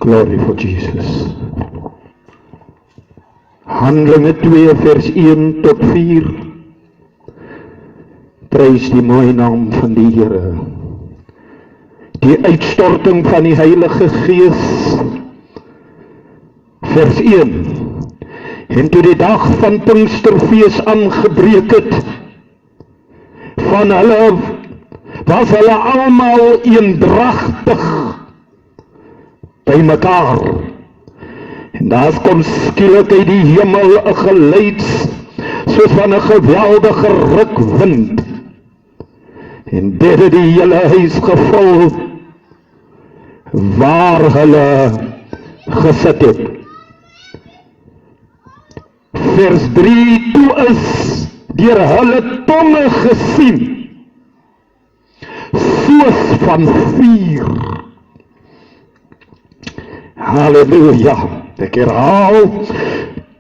Glory for Jesus. Handelinge 2 vers 1 tot 4. Prys die mooie naam van die Here. Die uitstorting van die Heilige Gees. Vers 1. En toe die dag van Pinksterfees aangebreek het, van hulle was hulle almal eendragtig by mekaar. En daar kom skielik uit die hemel 'n geluid soos van 'n geweldige rukwind. En dit het die hele huis gevul waar hulle gesit het. Vers 3, toe is deur hulle tonge gesien soos van vuur. Halleluja, ek herhaal,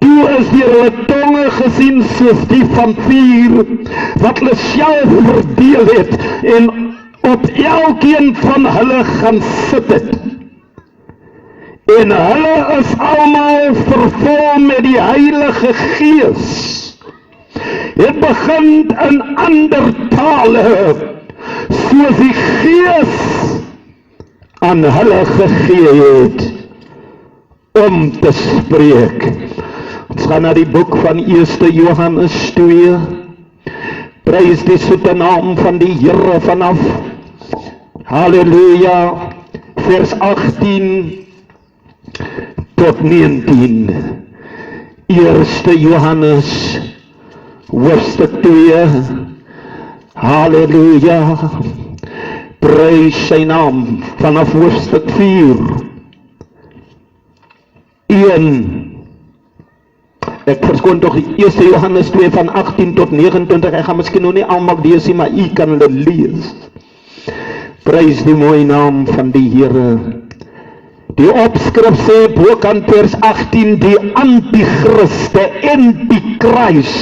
toe is deur hulle tonge gesien soos die van vuur, wat hulle self verdeel het, en op elkeen van hulle gaan sit het. En hulle is almal vervul met die Heilige Gees. Het begin in ander tale, soos die Gees aan hulle gegee het om te spreek. Ons gaan na die boek van 1 Johannes 2. Prys die soete naam van die Here vanaf. Halleluja. Vers 18 tot 19. 1 Johannes hoofstuk 2. Halleluja. Prys sy naam vanaf hoofstuk 4. 1. Ek verskoon tog 1 Johannes 2 van 18 tot 29. Ek gaan miskien nog nie almal lees nie, maar u kan hulle lees. Prys die mooie naam van die Here. Die opskrif sê bokant vers 18, die Antichrist en die Kruis.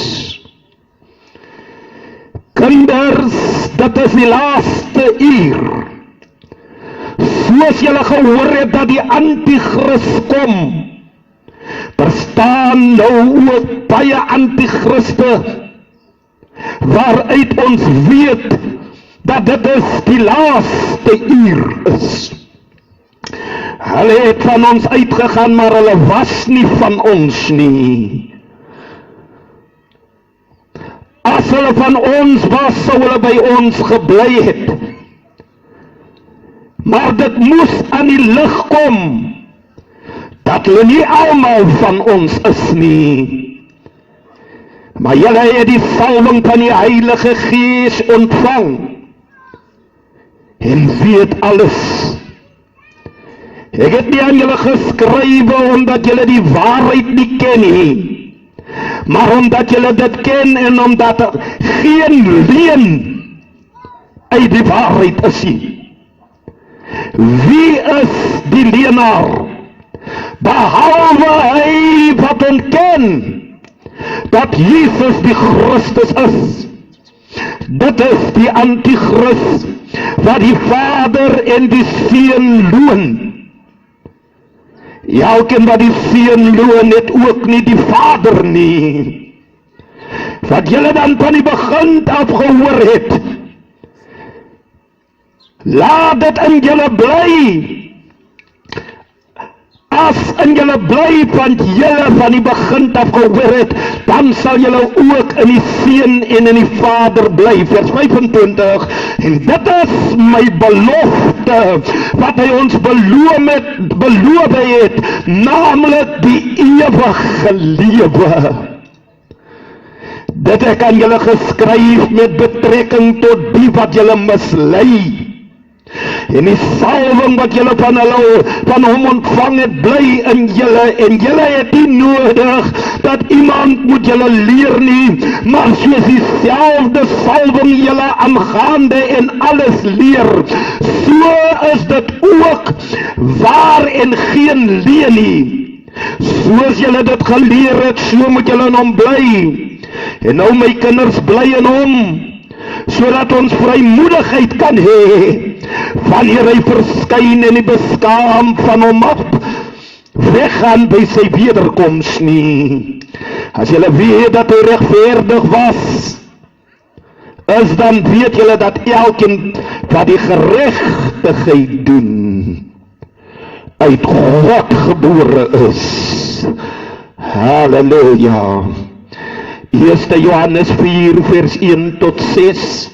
Kinders, dit is die laaste uur. Soos julle gehoor het dat die Antichrist kom, daar staan nou ook baie Antichriste, waaruit ons weet dat dit is die laaste uur is. Hulle het van ons uitgegaan, maar hulle was nie van ons nie. As hulle van ons was, sou hulle by ons gebly het. Maar dit moes aan die lig kom, dat hulle nie almal van ons is nie. Maar julle het die salwing van die Heilige Gees ontvang, en weet alles. Ek het nie aan julle geskrywe omdat julle die waarheid nie ken nie, maar omdat julle dit ken en omdat er geen leuen uit die waarheid is nie. Wie is die leenaar? Behalwe hy wat ontken dat Jesus die Christus is. Dit is die Antichrist wat die Vader en die Seun loon. Elkeen wat die Seun loon het ook nie die Vader nie. Wat julle dan van die begin af gehoor het, laat dit in julle bly. As in julle bly van julle van die begin af gehoor het, dan sal julle ook in die Seun en in die Vader bly. Vers 25. En dit is my belofte wat hy ons beloof het, naamlik die ewige lewe. Dit ek aan julle geskryf met betrekking tot die wat julle mislei. En die salwing wat julle van hom ontvang het, bly in julle, en julle het nie nodig dat iemand moet julle leer nie, maar soos dieselfde salwing julle aangaande en alles leer, so is dit ook waar en geen leuen nie. Soos julle dit geleer het, so moet julle in hom bly. En nou my kinders, bly in hom, sodat ons vrymoedigheid kan hê wanneer hy verskyn en die beskaam van hom weggaan by sy wederkoms nie. As julle weet dat hy regverdig was, is dan weet julle dat elkeen wat die geregtigheid doen, uit God gebore is. Halleluja. 1 Johannes 4 vers 1 tot 6.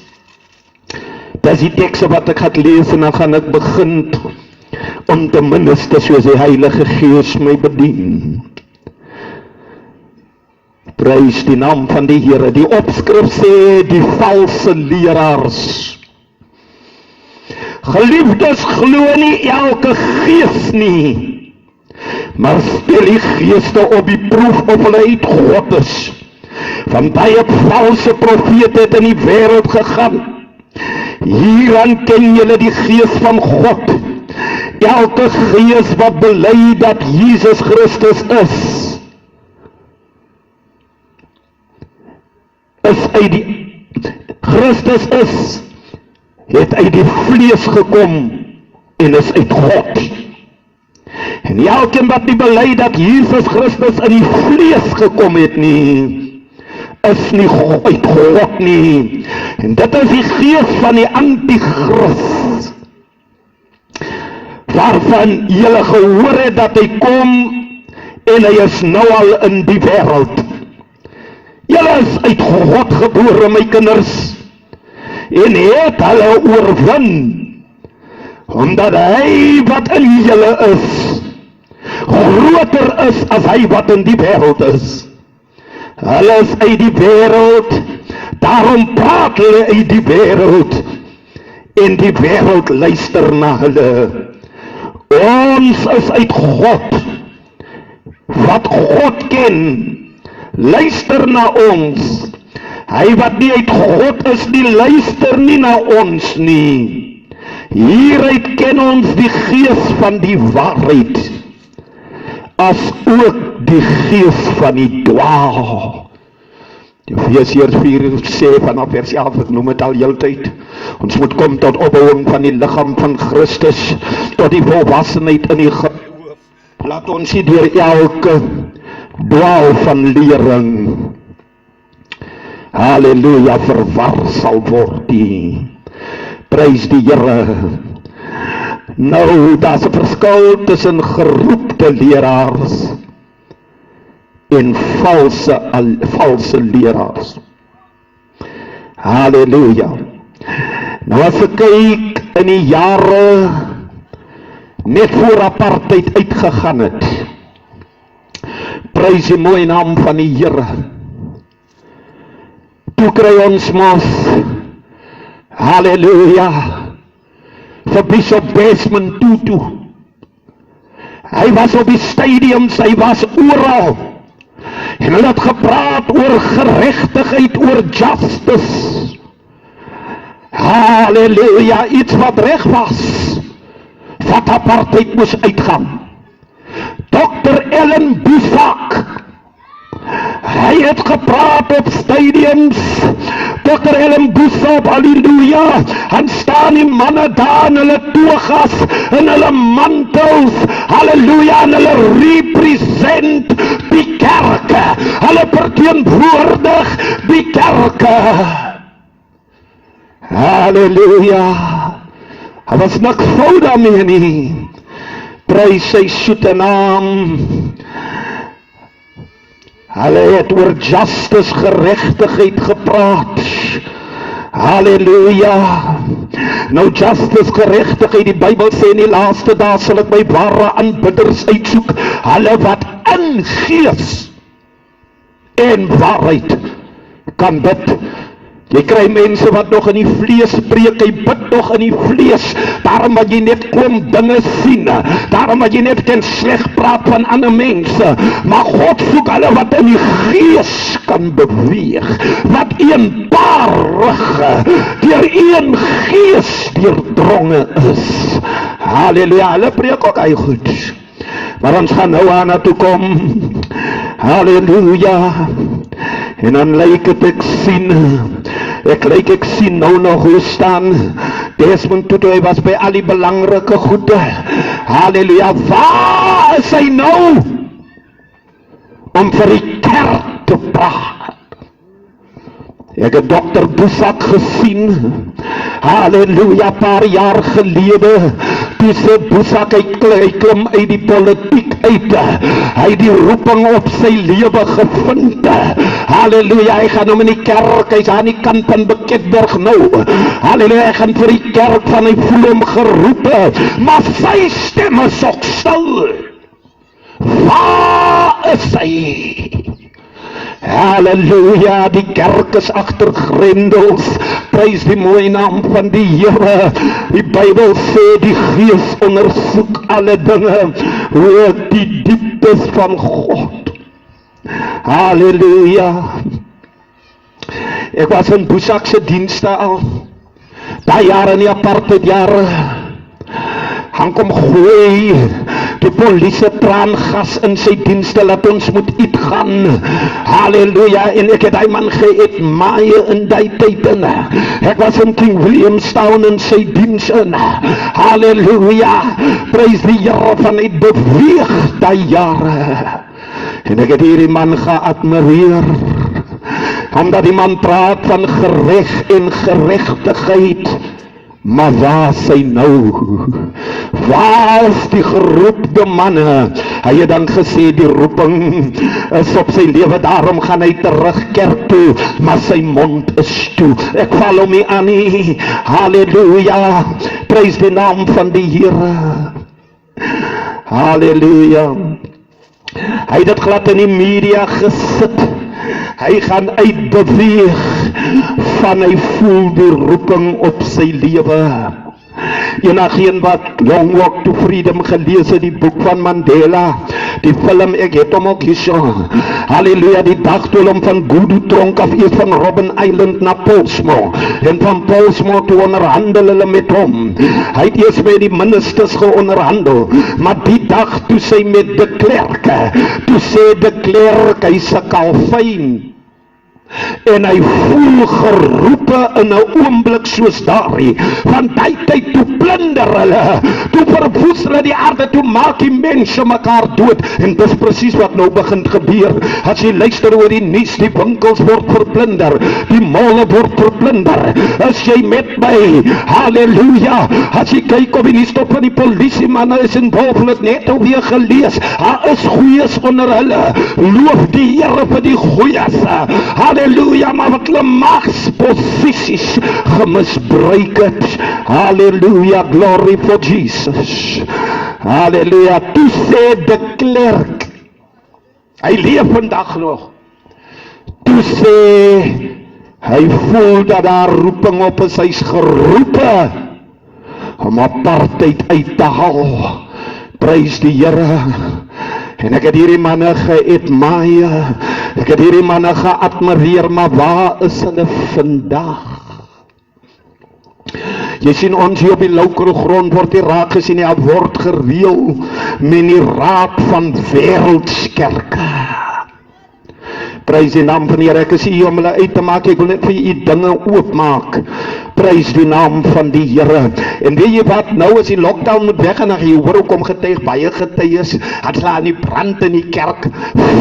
Dis die tekste wat ek gaan lees en dan gaan ek begin om te minister soos die Heilige Gees my bedien. Prys die naam van die Here. Die opskrif sê die valse leraars. Geliefdes, glo nie elke gees nie, maar stel die geeste op die proef of hulle uit God is. Want baie valse profete het in die wêreld gegaan. Hieraan ken julle die gees van God. Elke gees wat bely dat Jesus Christus is uit die Christus is, het uit die vlees gekom en is uit God. En elkeen wat nie bely dat Jesus Christus in die vlees gekom het nie, is nie uit God nie. En dit is die gees van die antichrist, waarvan julle gehoor het dat hy kom en hy is nou al in die wêreld. Julle is uit God gebore, my kinders, en het hulle oorwin, omdat hy wat in julle is, groter is as hy wat in die wêreld is. Hulle is uit die wêreld, daarom praat hulle uit die wêreld, en die wêreld luister na hulle. Ons is uit God, wat God ken, luister na ons. Hy wat nie uit God is nie, luister nie na ons nie. Hieruit ken ons die gees van die waarheid, as ook die gees van die dwaal. Efesiërs 4 sê vanaf vers 11, ek noem het al heeltyd, ons moet kom tot opbouing van die liggaam van Christus, tot die volwassenheid in die geloof. Laat ons nie deur elke dwaal van lering, halleluja, verwar sal word nie. Prys die Here. Nou, daar's 'n verskil tussen geroepte leraars en valse leraars. Halleluja. Nou as ek kyk in die jare net voor apartheid uitgegaan het, prys die mooie naam van die Here. Toe kry ons mos, halleluja, vir Bishop Desmond Tutu. Hy was op die stadiums, hy was oral. En hulle het gepraat oor geregtigheid, oor justice. Halleluja, iets wat reg was, wat apartheid moes uitgaan. Dr. Ellen Boesak, hy het gepraat op stadiums. Dr. Ellen Boesak, halleluja, en staan die manne daar in hulle togas, in hulle mantels, halleluja, en hulle represent die kerke, hulle verteenwoordig die kerke. Halleluja, hy was niks fout daarmee nie. Prys sy soete naam. Hulle het oor justice, geregtigheid gepraat. Halleluja. Nou justice, geregtigheid, die Bybel sê in die laaste dae sal ek my ware aanbidders uitsoek, hulle wat in gees en waarheid kan bid. Jy kry mense wat nog in die vlees preek, hy bid nog in die vlees, daarom wat jy net kom dinge sien, daarom wat jy net kan sleg praat van ander mense, maar God soek hulle wat in die gees kan beweeg, wat eenparig, deur een gees deurdronge is. Halleluja, hulle preek ook hy goed, maar ons gaan nou aan na toe kom. Halleluja. En dan lyk het ek sien nou nog hoe staan Desmond Tutu, hy was by al die belangrike goede. Halleluja, waar is hy nou? Om vir die kerk te praat. Ek het Dr. Boesak gesien, halleluja, paar jaar gelede, toe sê Boesak, hy klim uit die politiek uit, hy die roeping op sy lewe gevind, halleluja, hy gaan om in die kerk, hy is aan die kant van Beketberg nou, halleluja, hy gaan vir die kerk van, hy voel hom geroepe, maar sy stem is ook stil. Waar is hy? Halleluja, die kerk is agter grendels, prys die mooie naam van die Here. Die Bybel sê die Gees ondersoek alle dinge, hoe die dieptes van God. Halleluja. Ek was in Boesak se dienste al, daai jare in die apartheid jare, han kom gooi die polisie traangas in sy dienste, laat ons moet uitgaan, halleluja, en ek het die man geadmire in die tyd in, ek was in King Williamstown in sy diens in, halleluja, prys die Here van hy beweeg die jare, en ek het hierdie man geadmireer, omdat die man praat van gereg en geregtigheid, maar waar is hy nou? Waar is die geroepte manne? Hy het dan gesê die roeping is op sy lewe, daarom gaan hy terug kerk toe, maar sy mond is toe. Ek val hom nie aan nie. Halleluja, prys die naam van die Here. Halleluja. Hy het dit glad in die media gesit. Hy gaan uitbeweeg van hy voel die roeping op sy lewe. Enigeen wat Long Walk to Freedom gelees het, die boek van Mandela, die film, ek het hom ook hierso, halleluja, die dag toe hom van Gudu tronk af, eers van Robben Island na Pollsmoor, en van Pollsmoor toe onderhandel hulle met hom, hy het eers met die ministers geonderhandel, maar die dag toe sy met de Klerk, toe sê de Klerk, hy is 'n kalfyn, en hy voel geroepe in 'n oomblik soos daardie, van die tyd toe plunder hulle, toe verwoes hulle die aarde, toe maak die mense mekaar dood, en dis presies wat nou begin gebeur, as jy luister oor die nuus, die winkels word verplunder, die molle word verplunder, as jy met my, halleluja, as jy kyk op die stop van die polisie, manne is involved, het net alweer gelees, daar is goeies onder hulle, loof die Here vir die goeies, halleluja, maar wat hulle magsposisies gemisbruik het, halleluja, glory for Jesus, halleluja, toe sê de Klerk, hy leef vandag nog, toe sê, hy voel dat daar roeping op is, hy is geroepe, om apartheid uit te haal, prys die Here, en ek het hierdie manne geadmire, ek het hierdie manne geadmireer, maar waar is hulle vandag? Jy sien ons hier op die lokale grond word die raad gesien, ja, word gereël met die raad van wêreldskerke. Prys die naam van die Here, ek is hier om hulle uit te maak, ek wil net vir u dinge oopmaak. Prys die naam van die Here. En weet jy wat, nou as die lockdown moet weg, en jy hoor ook om getuig, baie getuies, het hulle aan die brand in die kerk,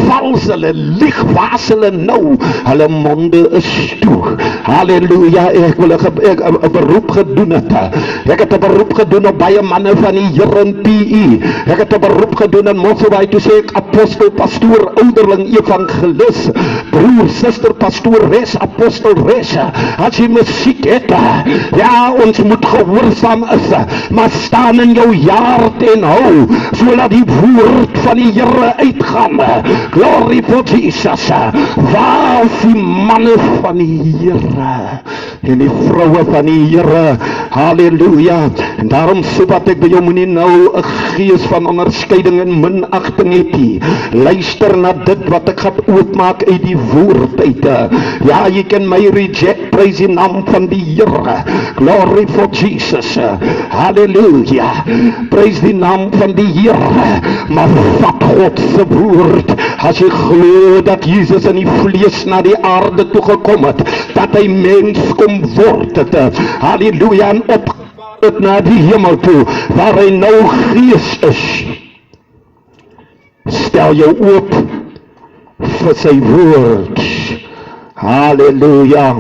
vals hulle, lieg, waas hulle nou, hulle monde is toe. Halleluja, ek wil 'n beroep gedoen het. Ek het 'n beroep gedoen op baie manne van die Here in PE. Ek het 'n beroep gedoen in Mosselbaai, toe sê ek apostel, pastoor, ouderling, evangelis, broer, suster, pastoor, res, apostel, res. As jy musiek het, ja, ons moet gehoorsaam is, maar staan in jou jaard en hou, sodat die woord van die Here uitgaan. Glory for Jesus. Waar is die manne van die Here en die vroue van die Here? Halleluja. En daarom sê wat ek by jou moenie nou 'n gees van onderskeiding en minagting het nie. Luister na dit wat ek gaan oopmaak uit die woord uit. Ja, jy kan my reject, prys die naam van die Here. Glory for Jesus. Halleluja. Prys die naam van die Here. Maar vat God se woord. As jy glo dat Jesus in die vlees na die aarde toe gekom het, dat hy mens kom word het. Halleluja, en op na die hemel toe, waar hy nou gees is. Stel jou oop vir sy woord. Halleluja.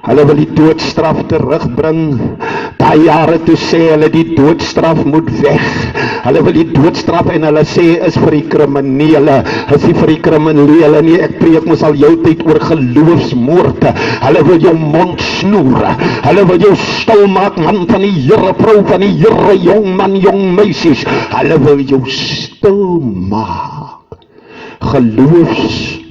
Hulle wil die doodstraf terugbring. Daai jare toe sê hulle die doodstraf moet weg. Hulle wil die doodstraf en hulle sê is vir die kriminele. Is nie vir die kriminele nie. Ek preek mos al jou tyd oor geloofsmoorde. Hulle wil jou mond snoer. Hulle wil jou stil maak, man van die Here, vrou van die Here, jong man, jong meisies. Hulle wil jou stil maak. Geloofsmoord.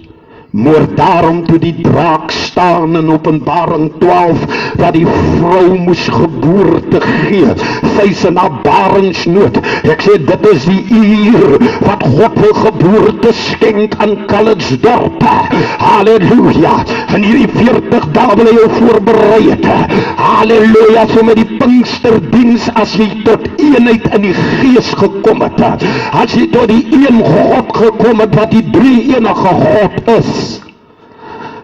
Daarom toe die draak staan in Openbaring 12, dat die vrou moes geboorte gee. Sy is in haar barensnood. Ek sê dit is die uur wat God wil geboorte skenk aan Calitzdorp. Halleluja. En hierdie 40 dae wil hy jou voorberei het. Halleluja. So met die Pinksterdiens, as jy tot eenheid in die gees gekom het, as jy tot die een God gekom het, wat die drie enige God is,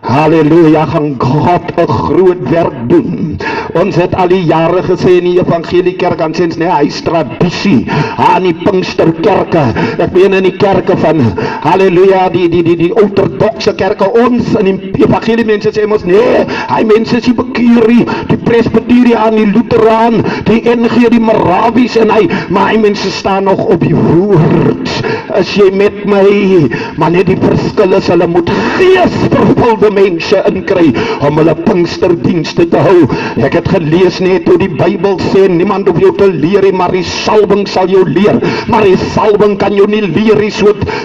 halleluja, gaan God 'n groot werk doen. Ons het al die jare gesê in die evangeliekerk, aan sins nee, hy is tradisie aan die Pinksterkerke. Ek meen in die kerke van halleluja, die ortodokse kerke, ons in die evangelie mense sê ons nee, hy mense is die Bekerie, die Presbyteriaan, die Luteraan, die NG, die Moravies en maar hy mense staan nog op die woord. As jy met my, maar net die verskil is, hulle moet geesvervulde mense inkry om hulle Pinksterdienste te hou. Ek het gelees net hoe die Bybel sê, niemand hoef jou te leer, maar die salwing sal jou leer. Maar die salwing kan jou nie leer,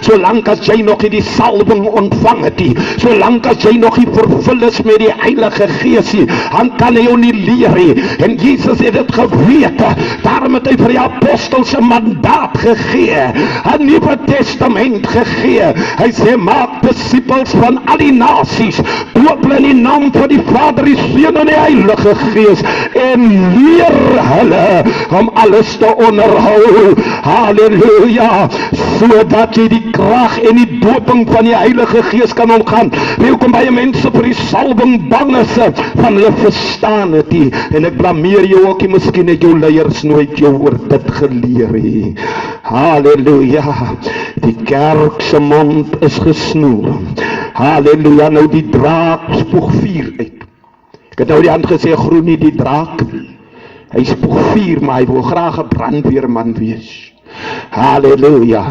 solank as jy nog nie die salwing ontvang het nie, solank as jy nog nie vervul is met die Heilige Gees nie, dan kan hy jou nie leer nie. En Jesus het dit geweet, daarom het hy vir die apostels 'n mandaat gegee, 'n Nuwe Testament gegee. Hy sê, maak disippels van al die nasies, doop hulle in die naam van die Vader, die Seun en die Heilige Gees, en leer hulle om alles te onderhou. Halleluja. Sodat jy die krag en die doping van die Heilige Gees kan omgaan. Nou kom baie mense vir die salwing bang is, van hulle verstaan het nie. En ek blameer jou ook, miskien het jou leiers nooit jou oor dit geleer nie. Halleluja. Die kerk se mond is gesnoer. Halleluja. Nou die draak spoeg vuur uit. Ek het nou die hand gesê, groen nie die draak. Hy spoeg vuur, maar hy wil graag 'n brandweerman wees. Halleluja.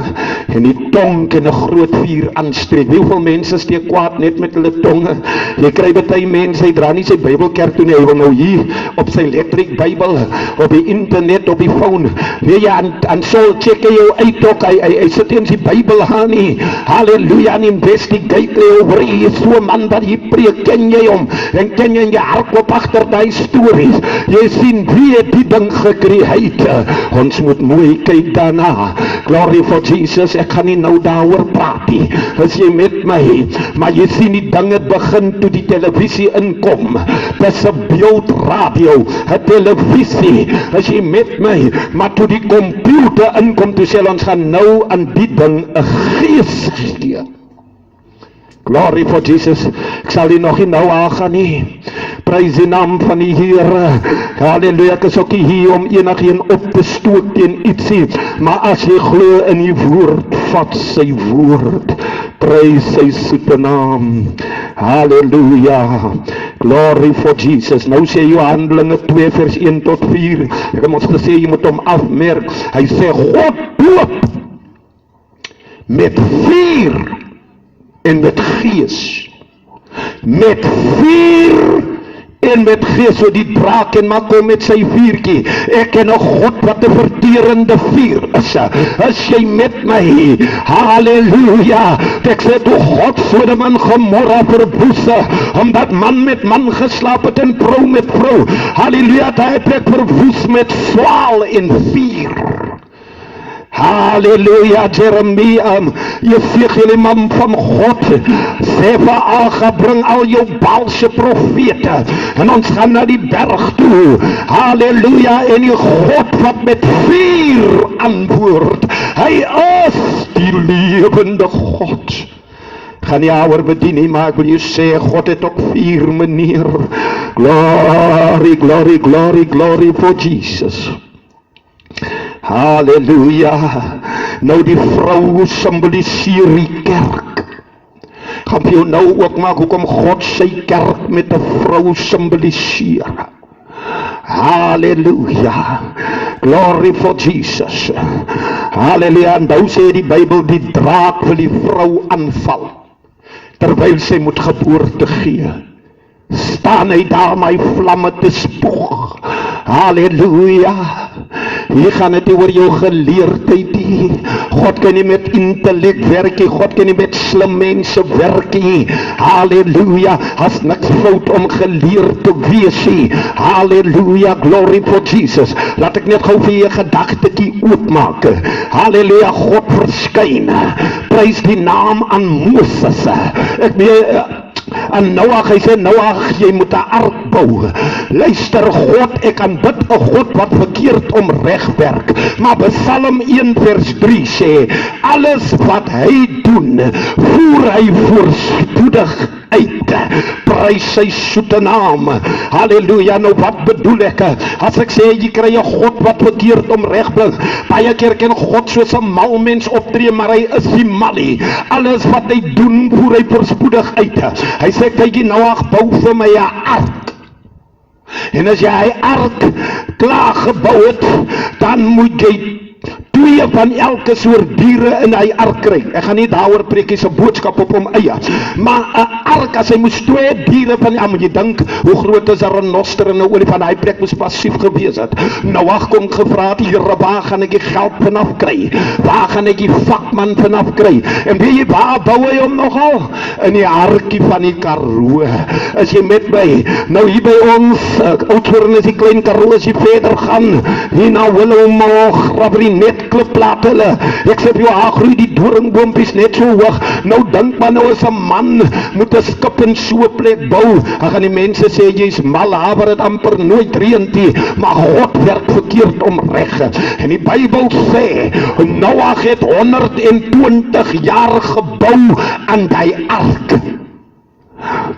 En die tong kan 'n groot vuur aansteek. Hoeveel mense steek kwaad net met hulle tonge? Jy kry baie mense, hy dra nie sy Bybelkerk toe nie, hy wil nou hier op sy elektriek Bybel, op die internet, op die phone. Weet jy, en so check hy jou uit ook, hy sit in sy Bybel aan nie. Halleluja, en investigate oor, hy is so 'n man wat hy preek, ken jy hom? En ken jy in jou hart agter die stories? Jy sien wie het die ding gekreëer. Ons moet mooi kyk daarna. Glory for Jesus. Ek kan nie nou daaroor praat nie. As jy met my, maar jy sien die ding het begin toe die televisie inkom. Dis 'n beeldradio, 'n televisie. As jy met my, maar toe die komputer inkom, toe sê ons gaan nou aan die ding 'n gees gee. Glory for Jesus. Ek sal nie nog nie nou aangaan nie. Prys die naam van die Here. Halleluja. Ek is ook nie hier om enigeen op te stoot teen ietsie, maar as jy glo in die woord, vat sy woord. Prys sy soete naam. Halleluja. Glory for Jesus. Nou sê jy Handelinge 2 vers 1 tot 4. Ek het ons gesê jy moet hom afmerk. Hy sê God doop met vuur en met gees. Met vuur en met gees. So die draak en maar kom met sy vuurtjie. Ek ken 'n God wat 'n verterende vuur is. As jy met my, halleluja. Ek sê toe God Sodom en Gomorra verwoes, omdat man met man geslaap het en vrou met vrou. Halleluja, hy het ek verwoes met swaal en vuur. Halleluja, Jeremia, Jesegiel, man van God, sê vir Agab, bring al jou Baalse profete, en ons gaan na die berg toe. Halleluja, en die God wat met vuur antwoord, hy is die lewende God. Gaan nie ouer bedien nie, maar ek wil jy sê, God het ook vuur, meneer. Glory, glory, glory, glory for Jesus. Halleluja. Nou die vrou simboliseer die kerk. Gaan vir jou nou ook maak hoekom God sy kerk met 'n vrou simboliseer. Halleluja. Glory for Jesus. Halleluja. En nou sê die Bybel, die draak wil die vrou aanval, terwyl sy moet geboorte gee. Staan hy daar my vlamme te spoeg. Halleluja. Hier gaan het nie oor jou geleerdheid nie. God kan nie met intellect werk nie. God kan nie met slim mense werk nie. Halleluja. Has niks fout om geleerd te wees nie. Halleluja. Glory for Jesus. Laat ek net gou vir jou gedagtetjie oopmaak. Halleluja. God verskyn. Prys die naam aan Moses. Ek meen en Noag, hy sê, Noag, jy moet 'n ark bou. Luister, God, ek aanbid 'n God wat verkeerd om reg werk. Maar Psalm 1 vers 3 sê, alles wat hy doen, voer hy voorspoedig uit. Prys sy soete naam. Halleluja. Nou wat bedoel ek? As ek sê, jy kry 'n God wat verkeerd om reg bring. Baie keer kan God soos 'n mal mens optree, maar hy is nie mal nie. Alles wat hy doen, voer hy voorspoedig uit. Hy sê, kyk, Noag, bou vir my 'n ark. En as jy hy ark klaar gebou het, dan moet jy 2 van elke soort diere in hy ark kry. Ek gaan nie daaroor preek, is 'n boodskap op hom eie. Maar 'n ark, as hy moes 2 diere van, moet jy dink, hoe groot is 'n renoster en 'n olifant? Hy plek moes passief gewees het. Noag kom gevra het, Here, waar gaan ek die geld vanaf kry? Waar gaan ek die vakman vanaf kry? En weet jy, waar bou hy hom nogal? In die arkie van die Karoo. As jy met my, nou hier by ons, Oudtshoorn is die klein Karoo, as jy verder gaan, hier na Willowmore, Grabbery, net klipplaat hulle. Ek sê vir jou, groei die doringboompies net so hoog. Nou dink maar nou as 'n man moet 'n skip in so 'n plek bou. Dan gaan die mense sê, jy's mal, haver het amper nooit reën nie. Maar God werk verkeerd om reg. En die Bybel sê, Noag het 120 jaar gebou aan die ark.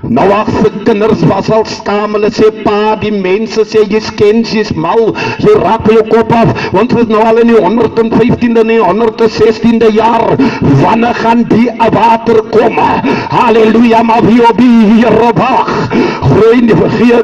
Noag se kinders was al skaam, hulle sê, pa, die mense sê, jy skens, jy's mal, jy raak jou kop af, want het is nou al in die 115de en die 116de jaar, wanneer gaan die water kom? Halleluja, maar wie op die Here wag,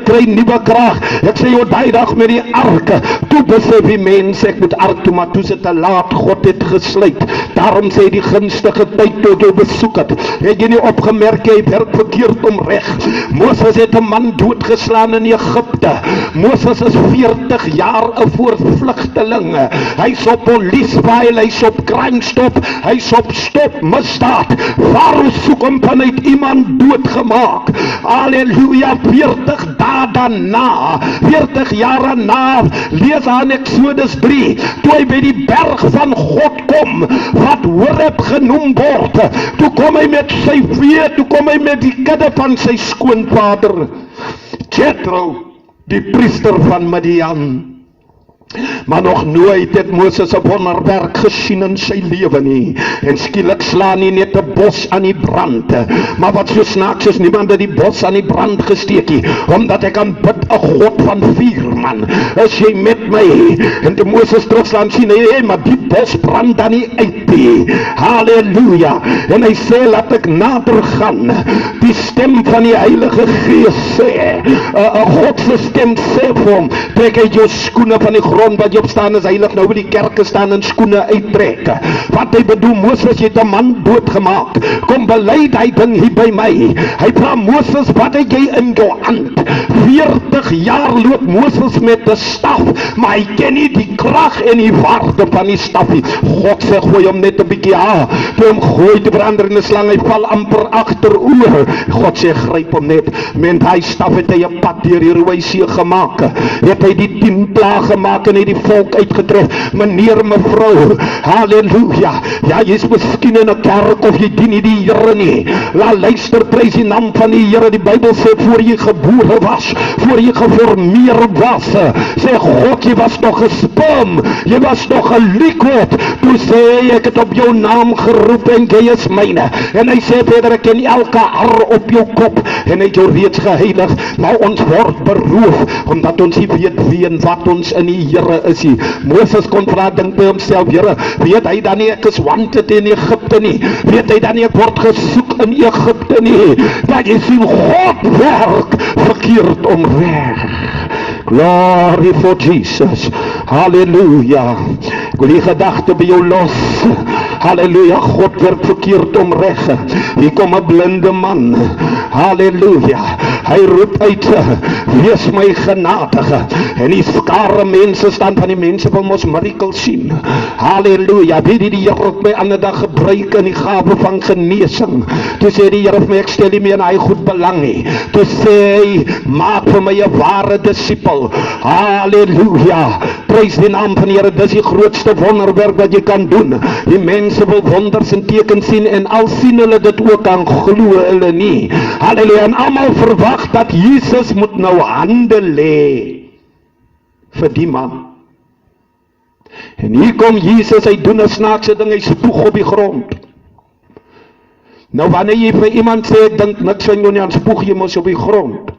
kry nuwe krag. Ek sê jou, die dag met die ark, toe besef die mense, ek moet ark toe, maar toe se te laat, God het gesluit. Daarom sê die gunstige tyd toe jy besoek het. Het jy nie opgemerk, jy werk verkeerd om reg. Moses het 'n man doodgeslaan in Egipte. Moses is 40 jaar 'n voortvlugteling. Hy's op policebail, hy's op crime stop, hy's op stop misdaad. Farao soek hom vanuit iemand doodgemaak. Halleluja, 40 dae daarna, 40 jaar na, lees aan Exodus 3, toe hy by die berg van God kom, wat Horeb genoem word, toe kom hy met sy vee, toe kom hy met die kudde van sy skoonvader, Jethro, die priester van Midian. Maar nog nooit het Moses 'n wonderwerk gesien in sy lewe nie. En skielik slaan nie net 'n bos aan die brand, maar wat so snaaks is, niemand het die bos aan die brand gesteek nie, omdat ek aanbid 'n God van vuur, man. As jy met my, en die Moses terugslaan sien, hey, maar die bos brand dan nie uit nie. Halleluja. En hy sê, laat ek nader gaan. Die stem van die Heilige Gees sê, 'n God se stem sê vir hom, trek uit jou skoene van die grond wat jy op staan is heilig, nou by die kerke staan en skoene uittrek. Wat hy bedoel, Moses, jy het 'n man doodgemaak, kom bely die ding hier by my. Hy vra Moses, wat het jy in jou hand? 40 jaar loop Moses met 'n staf, maar hy ken nie die krag en die waarde van die staf nie. God sê, gooi hom net 'n bietjie aan, toe hom gooi te verander in 'n slang, hy val amper agteroor. God sê, gryp hom net, met hy staf het hy 'n pad deur die Rooi See gemaak, het hy die 10 plaag gemaak en het die volk uitgetref. Meneer, mevrou, halleluja, ja, jy is miskien in 'n kerk of jy dien nie die Here nie. Laat luister, prys die naam van die Here. Die Bybel sê, voor jy gebore was, voor jy geformeer was, sê God, jy was nog 'n sperm, jy was nog 'n liquid, Toe sê hy, ek het op jou naam geroep en jy is myne. En hy sê verder, ek ken elke haar op jou kop en hy het jou reeds geheilig, maar ons word beroof omdat ons nie weet wie en wat ons in die Here is nie. Moses kon vra, dink by homself, Here, weet hy dan nie ek is wanted in Egypte nie? Weet hy dan nie ek word gesoek in Egypte nie? Dat jy sien, God werk verkeerd omweg. Glory for Jesus. Halleluja. Ek wil die gedagte by jou los. Halleluja, God werk verkeerd omreg. Hier kom 'n blinde man. Halleluja. Hy roep uit, wees my genadige. En die skare mense staan van die mense wil mos miracles sien. Halleluja. Wie die Here op my ander dag gebruik in die gawe van genesing. Toe sê die Here vir my, ek stel nie meer in hy goed belang nie. Toe sê hy, maak vir my 'n ware disipel. Halleluja. Prys die naam van die Here. Dis die grootste wonderwerk wat jy kan doen. Die mense wil wonders en tekens sien en al sien hulle dit ook, aan glo hulle nie. Halleluja. En almal verwag dat Jesus moet nou hande lê vir die man. En hier kom Jesus, hy doen 'n snaakse ding, hy spoeg op die grond. Nou wanneer jy vir iemand sê, ek dink niks van jou nie, dan spoeg jy mos op die grond.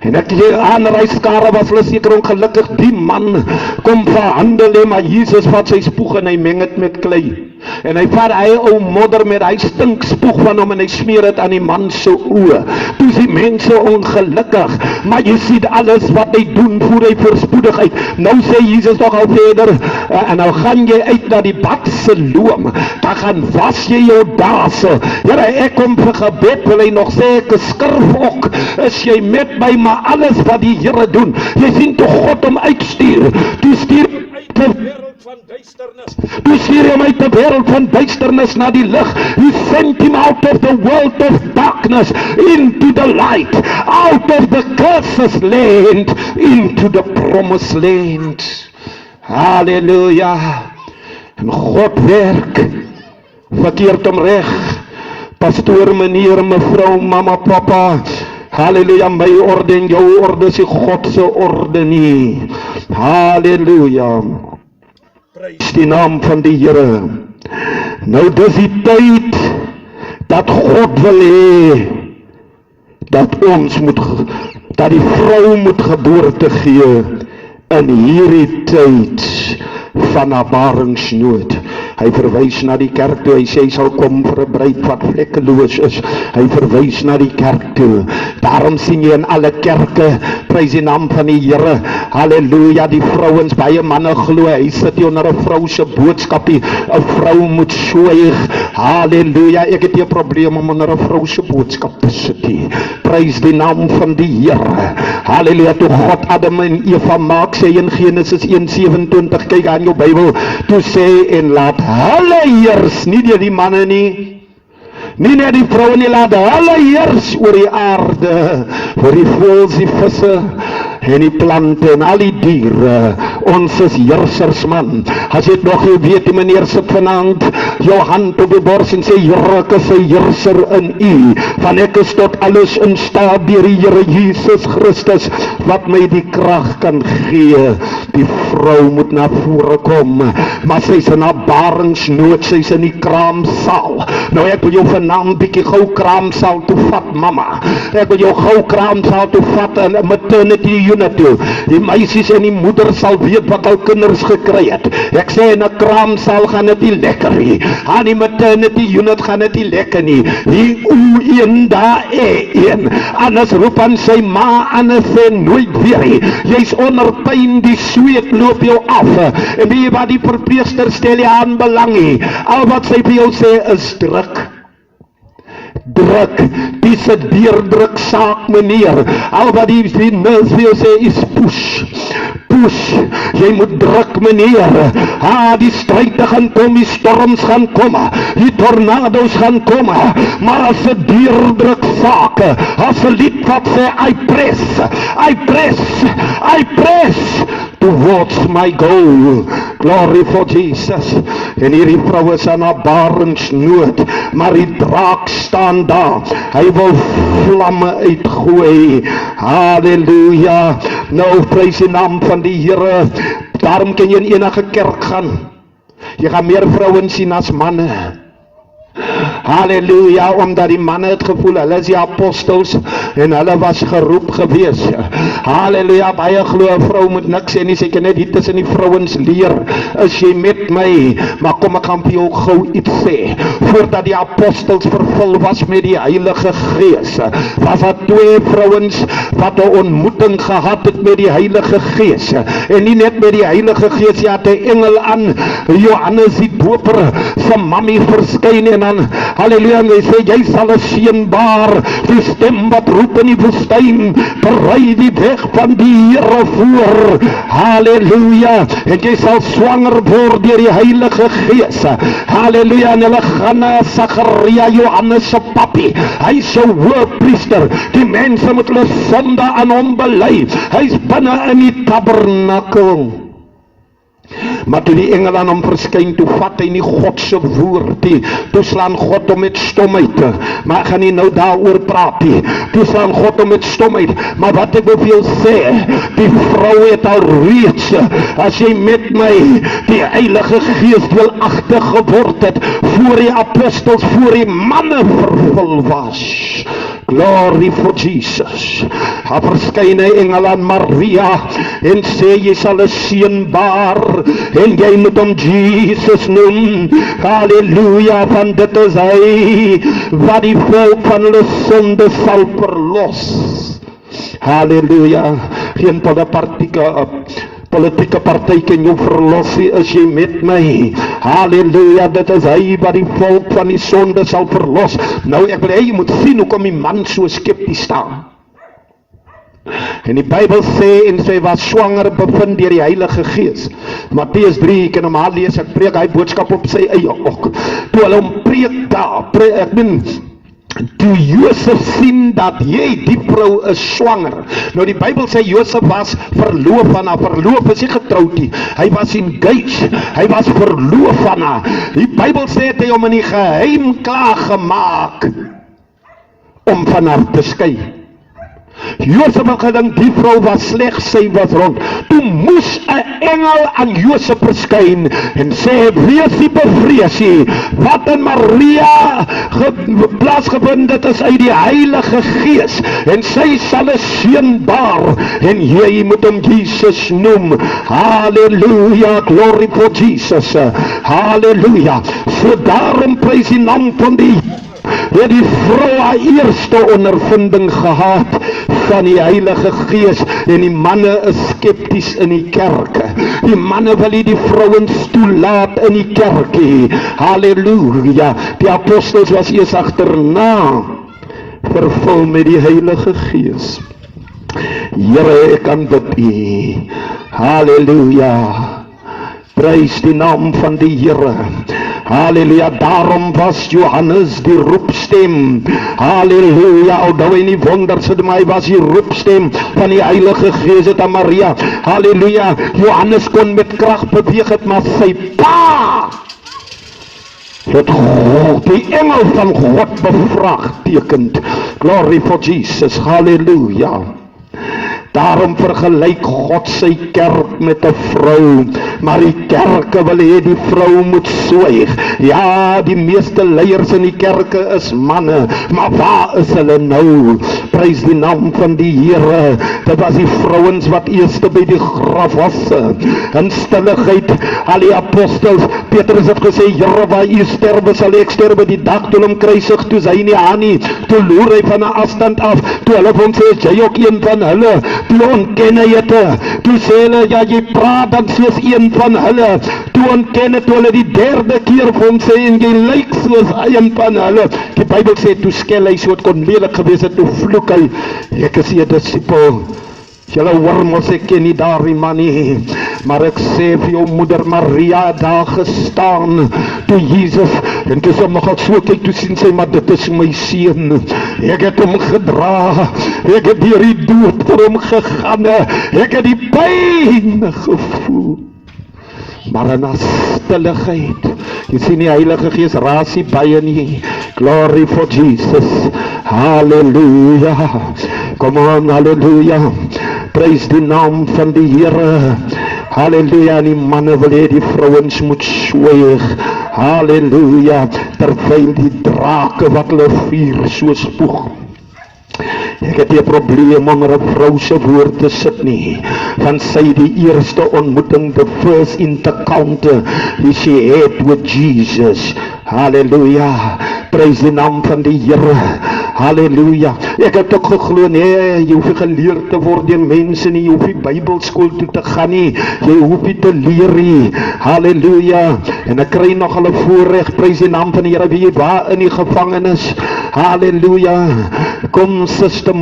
En ek sê, aanreiskare was hulle seker ongelukkig, die man kom verhandel, maar Jesus vat sy spoeg en hy meng het met klei. En hy vat hy ou modder met hy stink spoeg van hom en hy smeer dit aan die man se oë. Toe is die mense ongelukkig, maar jy sien alles wat hy doen, voer hy voorspoedig uit. Nou sê Jesus nog al verder, en nou gaan jy uit na die bad Siloam, dan gaan was jy jou dase. Here, ek kom vir gebed, wil hy nog sê, ek skurf ook, is jy met my, maar alles wat die Here doen, jy sien toe God hom uitstuur, toe stuur uit die wêreld van duisternis, toe stuur hom uit die wêreld van duisternis na die lig. He sent him out of the world of darkness into the light, out of the curses land into the promised land. Halleluja. En God werk verkeerd omreg. Pastoor, meneer, mevrou, mama, papa, halleluja, my orde en jou orde is God se orde nie. Halleluja. Prys die naam van die Here. Nou dis die tyd dat God wil hê dat ons moet, dat die vrou moet geboorte gee in hierdie tyd van baringsnood. Hy verwys na die kerk toe, hy sê hy sal kom vir 'n bruid wat vlekkeloos is. Hy verwys na die kerk toe. Daarom sien jy in alle kerke, prys die naam van die Here, halleluja, die vrouens, baie manne glo, hy sit hier onder 'n vrou se boodskapie, 'n vrou moet swyg, halleluja, ek het nie 'n probleem om onder 'n vrou se boodskap te sit nie. Prys die naam van die Here, halleluja, toe God Adam en Eva maak, sê in Genesis 1:27, kyk aan jou Bybel, toe sê, en laat hulle heers, nie deur die manne nie, nie net die vrouwen nie, laat hulle heers oor die aarde, oor die voëls, die visse, en die plante en al die diere. Ons is heersers, man. As jy het nog nie weet, die meneer sit vanaand jou hand op die bors en sê, Here, ek is 'n heerser in U, van ek is tot alles in staat deur die Here Jesus Christus, wat my die krag kan gee. Die vrou moet na vore kom, maar sy is in haar baringsnood, sy is in die kraamsaal. Nou ek wil jou vanaand bietjie gou kraamsaal toe vat, mama. Ek wil jou gou kraamsaal toe vat en 'n maternity unit toe. Die meisies en die moeders sal weet wat al kinders gekry het. Ek sê in 'n kraamsaal gaan dit nie lekker nie. Aan die maternity unit gaan dit nie lekker nie. Die O1 daar E1. Anders roep aan sy ma, anders sê nooit weer nie. Jy's onder pyn, die sweet loop jou af. En wie wat die verpleegster stel jy aan belang nie. Al wat sy vir jou sê is druk. Druk, dis 'n deurdruk saak, meneer. Al wat die nurse vir jou sê is push. Push, jy moet druk, meneer. Die stryde gaan kom, die storms gaan kom, die tornado's gaan kom, maar as 'n deurdruk saak, as 'n lied wat sê, I press, I press, I press towards my goal. Glory for Jesus. En hierdie vrou is aan haar baringsnood, maar die draak staan daar. Hy wil vlamme uitgooi. Halleluja. Nou prys die naam van die Here. Daarom kan jy in enige kerk gaan. Jy gaan meer vrouens sien as manne. Halleluja, omdat die manne het gevoel, hulle is die apostels en hulle was geroep gewees. Halleluja, baie glo 'n vrou moet niks sê nie, sy kan net hier tussen die vrouens leer, is jy met my, maar kom ek gaan vir jou gou iets sê, voordat die apostels vervul was met die Heilige Gees, was daar 2 vrouens wat 'n ontmoeting gehad het met die Heilige Gees, en nie net met die Heilige Gees, jy het 'n engel aan Johannes die Doper se mammie verskyn en dan, halleluja, hy sê, jy sal 'n seun baar, die stem wat roep in die woestyn, berei die weg van die Here voor, halleluja, en jy sal swanger word deur die Heilige Gees, halleluja, en hulle gaan na Sagaria, Johannes se pappie, hy is 'n hoëpriester, die mense moet hulle sonde aan hom bely, hy is binne in die tabernakel. Maar toe die engel aan hom verskyn, toe vat hy nie God se woord nie, toe slaan God hom met stomheid, maar ek gaan nie nou daaroor praat nie, toe slaan God hom met stomheid, maar wat ek wil vir jou sê, die vrou het al reeds, as jy met my die Heilige Gees deelagtig geword het, voor die apostels, voor die manne vervul was. Glory for Jesus. Daar verskyn 'n engel aan Maria en sê, jy sal 'n seun baar en jy moet hom Jesus noem. Halleluja, want dit is hy wat die volk van hulle sonde sal verlos. Halleluja, geen politieke party kan jou verlos nie, is jy met my. Halleluja, dit is hy wat die volk van die sonde sal verlos. Nou ek wil hê jy moet sien hoekom die man so skepties staan. En die Bybel sê, en sy was swanger bevind deur die Heilige Gees. Matteus 3, ek kan hom al lees, ek preek hy boodskap op sy eie ook. Toe hulle hom preek daar, toe Josef sien dat die vrou is swanger. Nou die Bybel sê Josef was verloof aan haar, verloof is nie getroud nie, hy was engaged, hy was verloof aan haar. Die Bybel sê het hy hom in die geheim klaar gemaak om van haar te skei. Josef het gedink die vrou was sleg, sy was rond. Toe moes 'n engel aan Josef verskyn en sê, wees nie bevrees nie, wat in Maria plaasgevind het is uit die Heilige Gees, en sy sal 'n seun baar en jy moet hom Jesus noem. Halleluja, glory for Jesus. Halleluja. So daarom prys die naam van die het die vrou haar eerste ondervinding gehad van die Heilige Gees, en die manne is skepties in die kerk. Die manne wil nie die vrouens toelaat in die kerk. Halleluja, die apostels was eers agterna vervul met die Heilige Gees. Here, ek aanbid U. Halleluja, prys die naam van die Here. Halleluja, daarom was Johannes die roepstem. Halleluja, alhoewel hy nie wonders het, maar hy was die roepstem van die Heilige Gees het aan Maria. Halleluja, Johannes kon met krag beweeg het, maar sy pa het die engel van God bevraagtekend. Glory for Jesus, halleluja. Daarom vergelyk God sy kerk met 'n vrou, maar die kerke wil hê die vrou moet swyg. Ja, die meeste leiers in die kerke is manne, maar waar is hulle nou? Prys die naam van die Here. Dit was die vrouens wat eerste by die graf was, in stilligheid. Al die apostels, Petrus het gesê, Here, waar U sterwe, sal ek sterwe. Die dag toe hom kruisig, toe sy nie aan nie, toe loer hy van 'n afstand af, toe hulle van sê, jy ook een van hulle, toe ontken hy het, toe sê hulle, ja, jy praat dan soos een van hulle, toe ontken het, toe hulle die derde keer van sê, en jy lyk soos een van hulle. Die Bybel sê, toe skel hy, so het kon lelik gewees het, toe vloek hy, ek is die discipel. Julle hoor mos, ek ken nie daardie man nie, maar ek sê vir jou moeder Maria daar gestaan, toe Jesus, en toe sy nog al so kyk, toe sien sy, maar dit is my seun, ek het hom gedra, ek het deur die dood vir hom gegaan, ek het die pyn gevoel, maar in haar stilligheid, jy sien die Heilige Gees raas nie baie nie. Glory for Jesus, halleluja, come on, halleluja, prys die naam van die Here, Halleluja, en die manne wil hê die vrouens moet swyg. Halleluja, terwyl die drake wat hulle vuur so spoeg. Ek het nie 'n probleem om 'n vrou se woord te sit nie, want sy die eerste ontmoeting, the first encounter she had with Jesus. Halleluja, prys die naam van die Here. Halleluja. Ek het ook geglo, nee, jy hoef nie geleerd te word deur mense nie, jy hoef nie Bybelskool toe te gaan nie, jy hoef nie te leer nie. Halleluja. En ek kry nog hulle voorreg, prys die naam van die Here, wie waar in die gevangenis. Halleluja. Kom Sister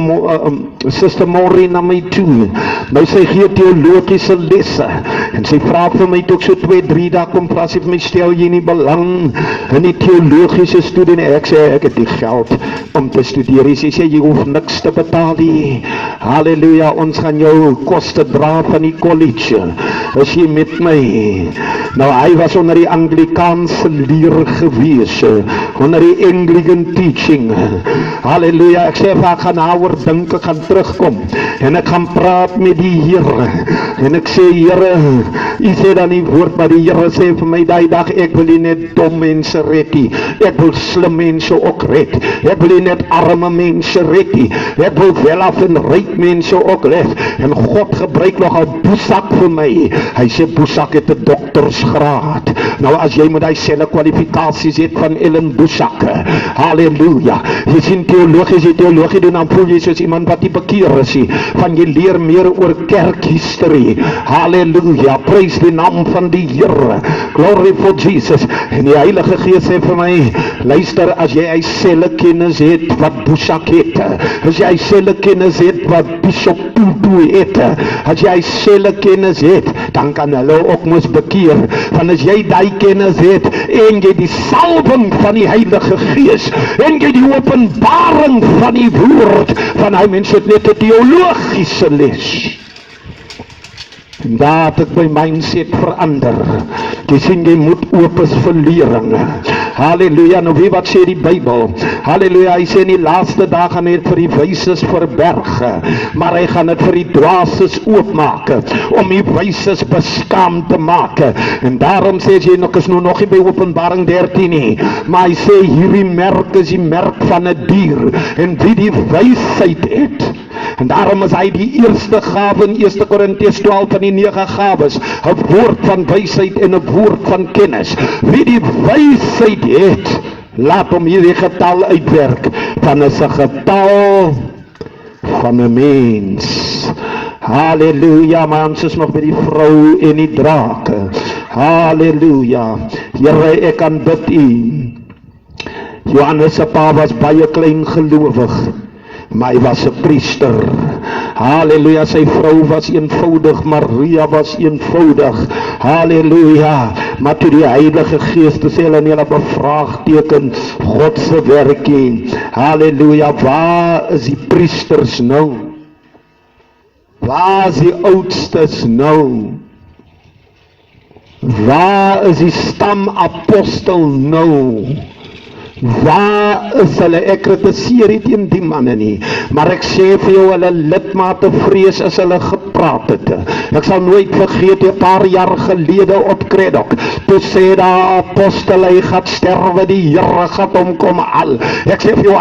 Mori na my toe. Nou sy gee teologiese lesse. En sy vra vir my toe ek so 2-3 dae kom vra sy vir my, stel jy nie belang in die teologiese studie nie? Ek sê ek het die geld om te studeer. Sy sê jy hoef niks te betaal nie. Halleluja, ons gaan jou koste dra van die college. Is jy met my? Nou hy was onder die Anglikaanse leer gewees, onder die Anglican teaching. Halleluja, ek sê ek gaan daaroor dink, ek gaan terugkom en ek gaan praat met die Here. En ek sê, Here, U sê dan die woord, maar die Here sê vir my daai dag, ek wil nie net dom mense red nie, ek wil slim mense ook red. Ek wil nie net arme mense red nie, ek wil welaf en ryk mense ook red. En God gebruik nog 'n Boesak vir my. Hy sê Boesak het 'n doktorsgraad. Nou as jy met hy selle kwalifikasies het van Ellen Boesak, halleluja. Jy sien teologie doen, dan voel jy soos iemand wat nie bekeer is nie. Van jy leer meer oor kerkhistorie. Halleluja, prys die naam van die Here. Glory for Jesus. En die Heilige Gees sê vir my, luister, as jy selle kennis het wat Boesak het, as jy selle kennis het wat Bishop Tutu het, as jy selle kennis het, dan kan hulle ook mos bekeer. Want as jy die kennis het, en jy die salwing van die Heilige Gees, en jy die openbaring van die woord, van hy mens het net 'n teologiese les. En daar het ek my mindset verander. Jy sien, jy moet oop is vir lering. Halleluja, nou wie wat sê die Bybel? Halleluja, hy sê in die laaste dae gaan hy het vir die wyses verberg, maar hy gaan het vir die dwaases oopmaak, om die wyses beskaamd te maak. En daarom sê jy nog, is nog nie by Openbaring 13 nie, maar hy sê hierdie merk is die merk van 'n dier, en wie die wysheid het. En daarom is hy die eerste gawe in 1 Korintiërs 12 van die 9 gawes, 'n woord van wysheid en 'n woord van kennis. Wie die wysheid het, laat hom hierdie getal uitwerk, van is 'n getal van 'n mens. Halleluja, maar ons is nog by die vrou en die draak. Halleluja, Here, ek aanbid U. Johannes se pa was baie klein gelowig, maar hy was 'n priester. Halleluja, sy vrou was eenvoudig, Maria was eenvoudig. Halleluja, maar toe die Heilige Gees te sê hulle hele bevraagteken God se werkie. Halleluja, waar is die priesters nou? Waar is die oudstes nou? Waar is die stamapostel nou? Waar is hulle? Ek kritiseer nie teen die manne nie, maar ek sê vir jou, hulle lidmate vrees as hulle gepraat het. Ek sal nooit vergeet, 'n paar jaar gelede op Kredok, toe sê daar apostel, hy gaat sterwe, die Here gaat hom kom al. Ek sê vir jou,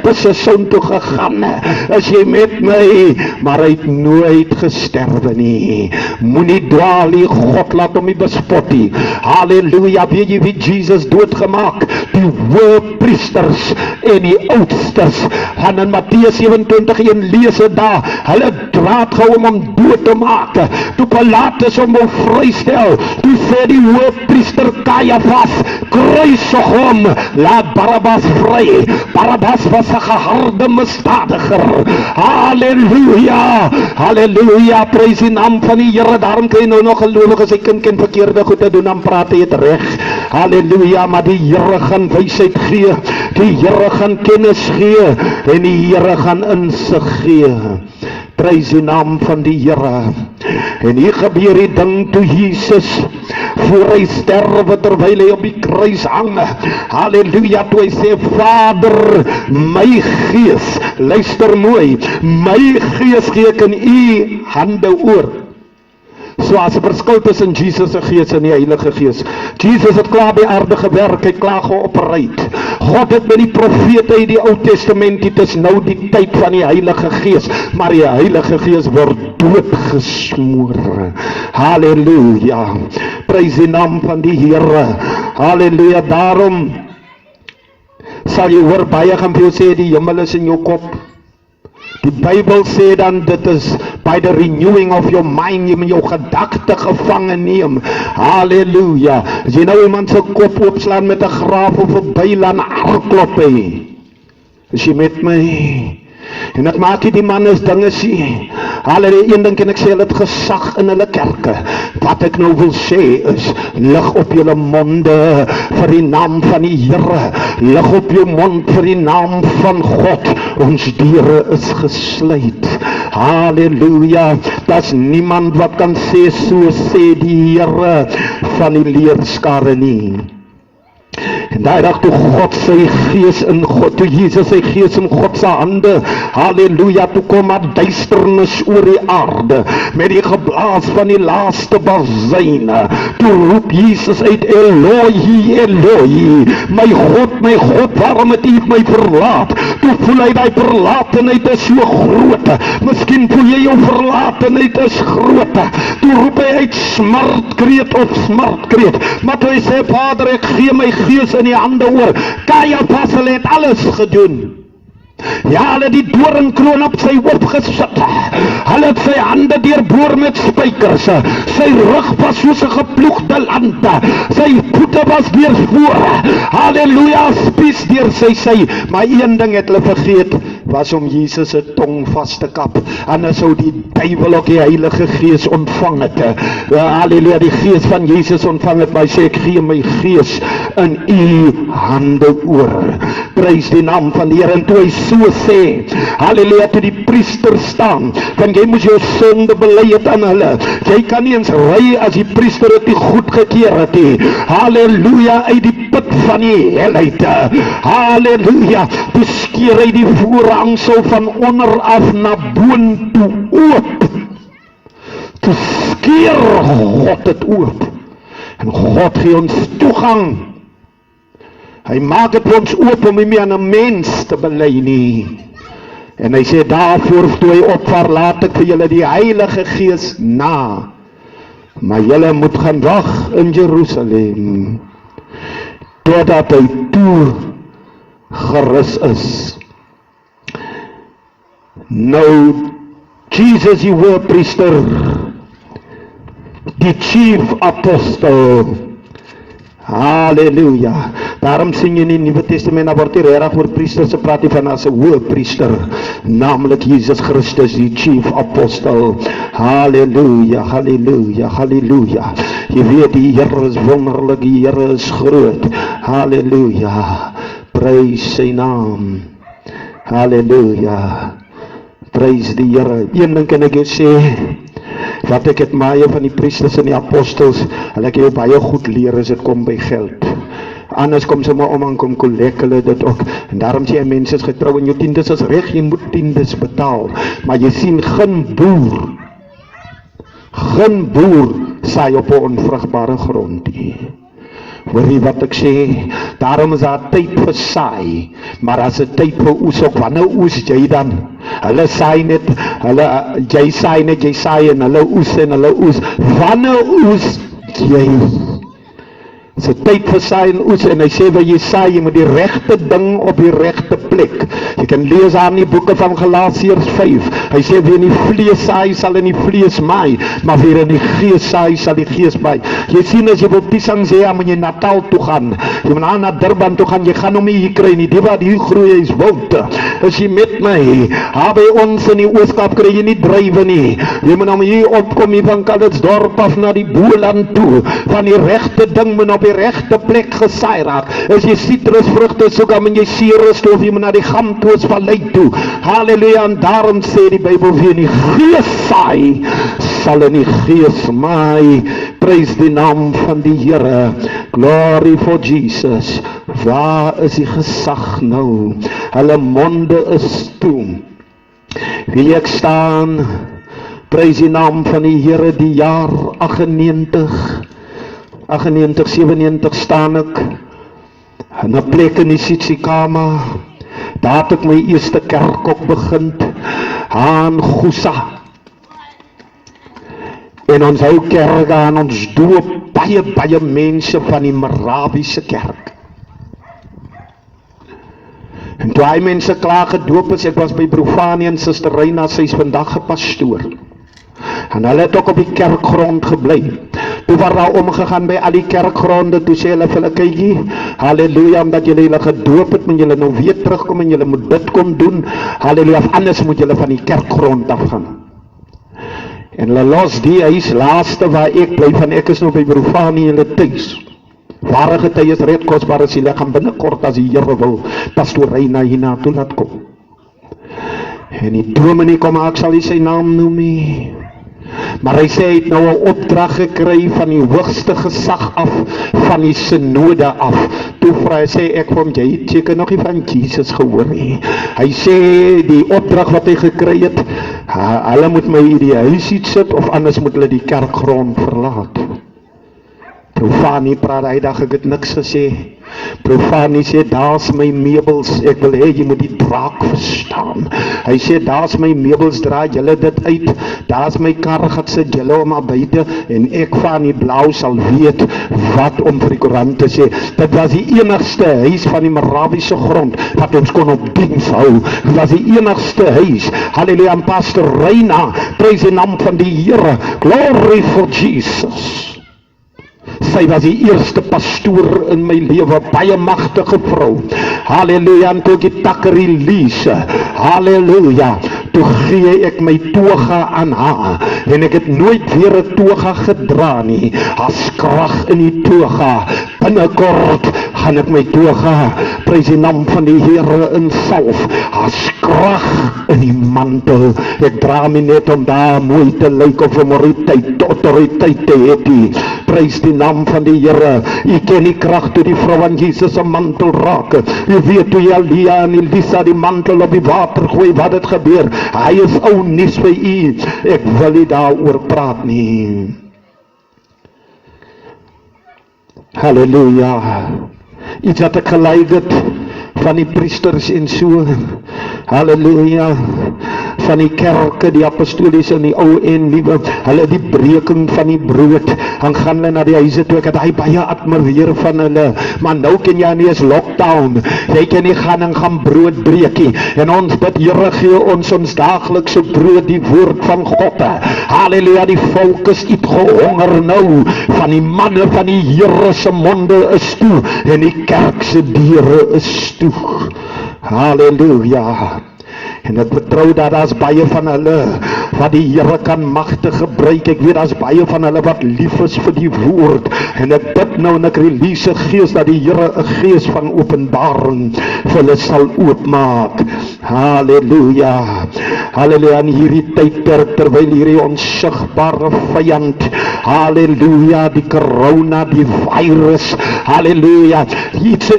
busse soon toe gegaan, as jy met my, maar hy het nooit gesterwe nie. Moenie dwaal nie, God laat hom nie bespot nie. Halleluja, weet jy wie Jesus doodgemaak? Die priesters en die oudstes. En in Matteus 27:1 lees het daar, hulle draad gehou om hom dood te maak. Toe Pilatus hom wou vrystel, toe sê die hoofpriester Caiaphas, kruisig hom, laat Barabbas vry. Barabbas was 'n geharde misdadiger. Halleluja, halleluja, prys die naam van die Here. Daarom kan jy nou nog gelowig as hy kind verkeerde goed te doen, dan praat hy het reg. Halleluja, maar die Here gaan wysheid gee, die Here gaan kennis gee, en die Here gaan insig gee. Prys die naam van die Here. En hier gebeur die ding toe Jesus, voor hy sterwe, terwyl hy op die kruis hang. Halleluja, toe hy sê, Vader, my gees, luister mooi, my gees gee ek in U hande oor. So as 'n verskil tussen Jesus se gees en die Heilige Gees. Jesus het klaar by aarde gewerk, hy klaar geopereer. God het met die profete uit die Ou Testament, dit is nou die tyd van die Heilige Gees, maar die Heilige Gees word doodgesmoor. Halleluja. Prys die naam van die Here. Halleluja. Daarom sal jy hoor baie gaan vir jou sê die hemel is in jou kop. Die Bybel sê dan dit is by the renewing of your mind, jy moet jou gedagte gevange neem. Halleluja. As jy nou iemand se kop oopslaan met 'n graaf of 'n byl aan hardklop hê, is jy met my? En dat maak die man is dinge sê. Halleluja, een ding en ek sê, hulle het gesag in hulle kerke. Wat ek nou wil sê is, lig op julle monde vir die naam van die Here. Lig op jou mond vir die naam van God. Ons deure is gesluit. Halleluja. Daar's niemand wat kan sê, so sê die Here van die leerskare nie. En daai dag toe God sy gees in God, toe Jesus sy gees in God se hande, halleluja, toe kom maar duisternis oor die aarde, met die geblaas van die laaste bazuine, toe roep Jesus uit, Eloi, Eloi, my God, waarom het U my verlaat? Toe voel hy die verlatenheid is so groot, miskien voel jy jou verlatenheid is groot, toe roep hy uit smartkreet, maar toe hy sê, Vader, ek gee my gees in die hande oor. Caiaphas, hulle het alles gedoen. Ja, hulle die doringkroon op sy hoof gesit. Hulle het sy hande deurboor met spykers. Sy rug was soos 'n geploegde lande. Sy voete was deur voor. Halleluja, spies deur sy. Maar een ding het hulle vergeet, was om Jesus se tong vas te kap. Anders sou die duiwel ook die Heilige Gees ontvang het. Halleluja, die Gees van Jesus ontvang het, maar hy sê, ek gee my Gees in U hande oor. Prys die naam van die Here. En toe hy so sê, halleluja, toe die priester staan, want jy moet jou sonde bely het aan hulle. Jy kan nie eens ry as die priester het nie goedgekeur het nie. Halleluja, uit die put van die hel uit. Halleluja, toe skeer hy die voorhangsel van onder af na boontoe oop. Toe skeer God het oop. En God gee ons toegang. Hy maak het vir ons oop om nie meer aan 'n mens te bely nie. En hy sê, daarvoor toe hy opvaar, laat ek vir julle die Heilige Gees na. Maar julle moet gaan wag in Jerusalem, totdat hy toe gerus is. Nou, Jesus, die hoëpriester, die chief apostle, halleluja. Daarom sien jy in die Nuwe Testament, daar word nie regtig oor priesters gepraat nie, van as 'n hoëpriester, naamlik Jesus Christus, die chief apostle. Halleluja, halleluja, halleluja. Jy weet, die Here is wonderlik, die Here is groot. Halleluja. Prys sy naam. Halleluja. Prys die Here. Een ding kan ek jou sê, wat ek het baie van die priesters en die apostels, hulle ek jou baie goed leer as dit kom by geld. Anders kom sy maar om en kom kollek hulle dit ook. En daarom sê jy, mense is getrou en jou tiendes is reg, jy moet tiendes betaal. Maar jy sien, geen boer saai op 'n onvrugbare grond nie. Hoor jy wat ek sê? Daarom is daar tyd vir saai, maar as 'n tyd vir oes ook, wanneer oes jy dan? Hulle saai net, jy saai en hulle oes. Wanneer oes jy? Dis 'n tyd vir saai en oes, en hy sê, waar jy saai, jy moet die regte ding op die regte plek. Jy kan lees aan die boeke van Galasiërs 5. Hy sê, wie in die vlees saai, sal in die vlees maai, maar wie in die gees saai, sal die gees maai. Jy sien, as jy wil piesang sê, dan moet jy Natal toe gaan. Jy moet na Durban toe gaan, jy gaan hom nie hier kry nie. Die wat hier groei is wild. As jy met my, by ons in die Ooskaap kry jy nie druiwe nie. Jy moet hom hier opkom, hier van Calitzdorp af na die Boland toe. Van die regte ding moet op die regte plek gesaai raak. As jy citrusvrugte soek, dan moet jy seerust, of jy moet na die Gamtoos vallei toe. Halleluja, en daarom sê die Bybel, wie in die gees saai, sal in die gees maai. Prys die naam van die Here. Glory for Jesus. Waar is die gesag nou? Hulle monde is toe. Wil ek staan Prys die naam van die Here. Die jaar 97 staan ek in 'n plek in die Tsitsikamma. Daar het ek my eerste kerk ook begin, aan Gusa. En ons hou kerk aan, ons doop baie mense van die Morawiese kerk. En toe hy mense klaar gedoop is, ek was by Brofani en Suster Reina, sy is vandag 'n pastoor. En hulle het ook op die kerkgrond gebly. Toe was daar omgegaan by al die kerkgronde, toe sê hulle vir hulle, kykie, halleluja, omdat julle gedoop het, moet julle nou weer terugkom en julle moet dit kom doen, halleluja, of anders moet julle van die kerkgrond afgaan. En hulle los die huis, laaste waar ek bly, van ek is nou by Brofani en hulle thuis. Ware getuies red kosbare siele, gaan binnekort as die Here wil, Pastoor Reina hierna toe laat kom. En die dominee kom, ek sal nie sy naam noem nie. Maar hy sê, hy het nou 'n opdrag gekry van die hoogste gesag af, van die synode af. Toe vra hy, sê ek vir hom, jy het seker nog nie van Jesus gehoor nie. Hy sê, die opdrag wat hy gekry het, hulle moet my in die huis sit, of anders moet hulle die kerkgrond verlaat. Brofani praat, hy dag ek het niks gesê. Brofani sê, daar's my meubels, ek wil hê, jy moet die draak verstaan. Hy sê, daar's my meubels, draai julle dit uit, daar's my kar, gaat sit julle om maar buite, en ek van die blauw sal weet, wat om vir die koerant te sê. Dit was die enigste huis van die Morawiese grond, wat ons kon op diens hou. Dit was die enigste huis, halleluja, en Pastor Reina, prys die naam van die Here, glory for Jesus. Sy was die eerste pastoor in my lewe, baie magtige vrou. Halleluja, en toe die tak release. Halleluja. Toe gee ek my toga aan haar, en ek het nooit weer 'n toga gedra nie. As krag in die toga. Binnekort gaan ek my toga, prys die naam van die Here, in salf. As krag in die mantel. Ek dra my net om daar mooi te lyk of om autoriteit te hê. Prys die naam van die Here. U ken die krag toe die vrou aan Jesus se mantel raak. U weet toe Elia en Elisa die mantel op die water gooi, wat het gebeur. Hy is ou nuus vir u. Ek wil nie daaroor praat nie. Halleluja. Iets wat ek geleid het van die priesters en so. Halleluja. Van die kerke, die apostoliese en die ou en nuwe, hulle die breking van die brood, dan gaan hulle na die huise toe, ek het hy baie admireer van hulle, maar nou ken jy nie, is lockdown, jy kan nie gaan brood breekie, en ons bid, Here gee ons daaglikse brood, die woord van God, halleluja, die volk is uitgehonger nou, van die manne van die Here se monde is toe, en die kerk se deure is toe, halleluja. En ek vertrou dat daar's baie van hulle wat die Here kan magtig gebruik. Ek weet daar's baie van hulle wat lief is vir die woord. En ek bid nou en ek release 'n gees dat die Here 'n gees van openbaring vir hulle sal oopmaak. Halleluja. Halleluja, in hierdie tydperk terwyl hierdie onsigbare vyand, halleluja, die corona, die virus, halleluja,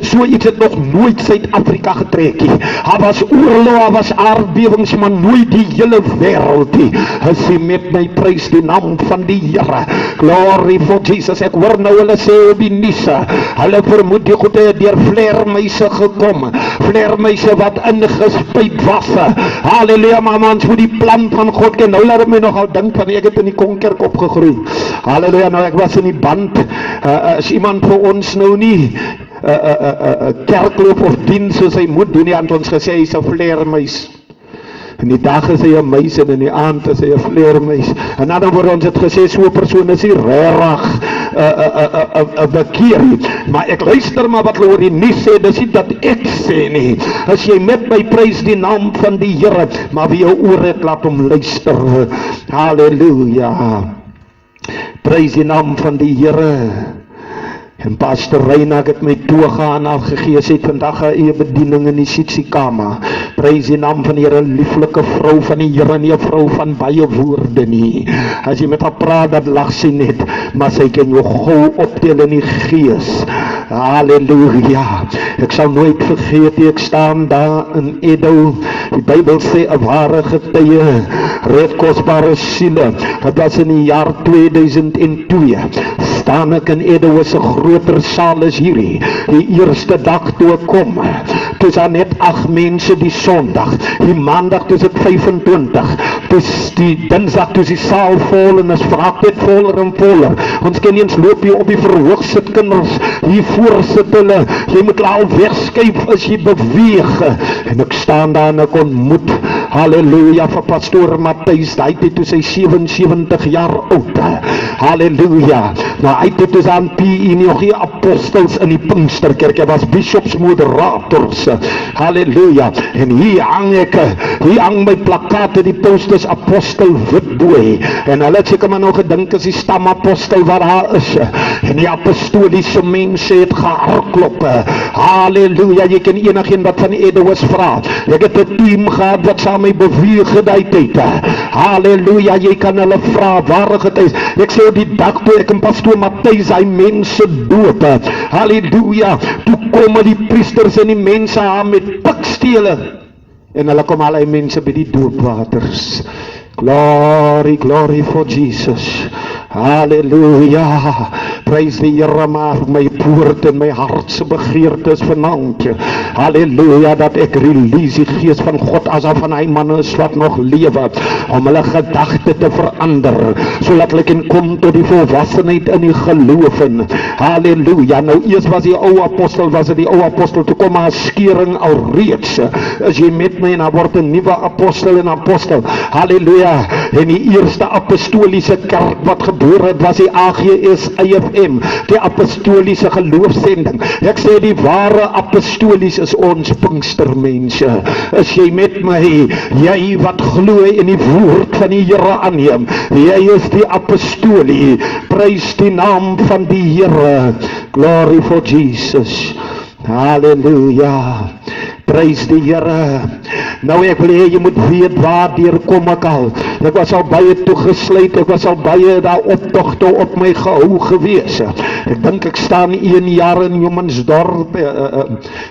so iets het nog nooit Suid-Afrika getrek nie. Daar was oorlog, daar was aardbewings, maar nooit die hele wêreld nie. As jy met my prys die naam van die Here, glory for Jesus. Ek hoor nou hulle sê op die nuus, hulle vermoed die goede het deur vleermuise gekom, vleermuise wat ingespuit was. Halleluja, maar ons moet die plan van God ken. Nou laat ek my nogal dink van ek het in die Konkerk opgegroei. Halleluja, nou ek was in die band, as iemand vir ons nou nie kerkloop of diens soos hy moet doen, het ons gesê hy is 'n vleermuis. In die dag is hy 'n muis en in die aand is hy 'n vleermuis. En dan word ons het gesê, so 'n persoon is nie regtig 'n bekeer. Maar ek luister maar wat hulle oor die nuus sê, dis nie dat ek sê nie. As jy met my prys die naam van die Here, maar wie jou oor het, laat hom luister. Halleluja. Prys die naam van die Here. En Pastor Reina, ek het my toga aan haar gegee, sy het vandag 'n eie bediening in die Tsitsikamma. Prys die naam van die Here, lieflike vrou van die Here, nie 'n vrou van baie woorde nie. As jy met haar praat, dat lag sy net, maar sy kan jou gou optel in die gees. Halleluja. Ek sal nooit vergeet, ek staan daar in Edo. Die Bybel sê 'n ware getuie red kosbare siele. Dit was in die jaar 2002. Staan ek in Edo, is 'n groter saal as hierdie. Die eerste dag toe ek kom, toe is daar net 8 mense die Sondag. Die Maandag toe is dit 25. Dis die Dinsdag toe is die saal vol en is vraag net voller en voller. Ons kan nie eens loop hier op die verhoog sit kinders. Hier voor sit hulle. Jy moet al wegskuif as jy beweeg. En ek staan daar en ek ontmoet, halleluja, vir pastoor Matthys. Hy het toe sy 77 jaar oud. Halleluja. Nou hy het dus aan PE nog die apostels in die Pinksterkerk. Hy was bischopsmoderators. Halleluja. En hier hang my plakate, die posters apostel Witbooi. En hulle het seker maar nog gedink as die stamapostel wat daar is. En die apostoliese mense het gehardklop. Halleluja. Jy kan enigeen wat van Edo is vra. Ek het 'n team gehad wat saam my beweeg gedui het. Halleluja. Jy kan hulle vra waar het is. Ek sê die dag toe ek en pastoor Matthys hy mense doop. Halleluja. Toe kom die priesters en die mense aan met pikstele. En hulle kom al die mense by die doopwaters. Glory, glory for Jesus. Halleluja. Prys die Here, maar my poort en my hartse begeertes vanaand. Halleluja, dat ek release die gees van God as van hy manne is wat nog lewe, om hulle gedagte te verander, sodat hulle kan kom tot die volwassenheid in die geloof. Halleluja. Nou eers was die ou apostel, toe kom 'n skering al reeds. As jy met my en dan word 'n nuwe apostel en apostel. Halleluja. En die eerste apostoliese kerk wat gebore het was die AGS IFM, die apostoliese geloofsending. Ek sê die ware apostolies is ons Pinkstermense. Is jy met my? Jy wat glo in die woord van die Here aanneem. Jy is die apostolie. Prys die naam van die Here. Glory for Jesus. Halleluja. Prys die Here. Nou ek wil hê jy moet weet waardeur kom ek al. Ek was al baie toegesluit, ek was al baie daar optogte op my gehou gewees. Ek dink ek staan 1 jaar in Jomansdorp.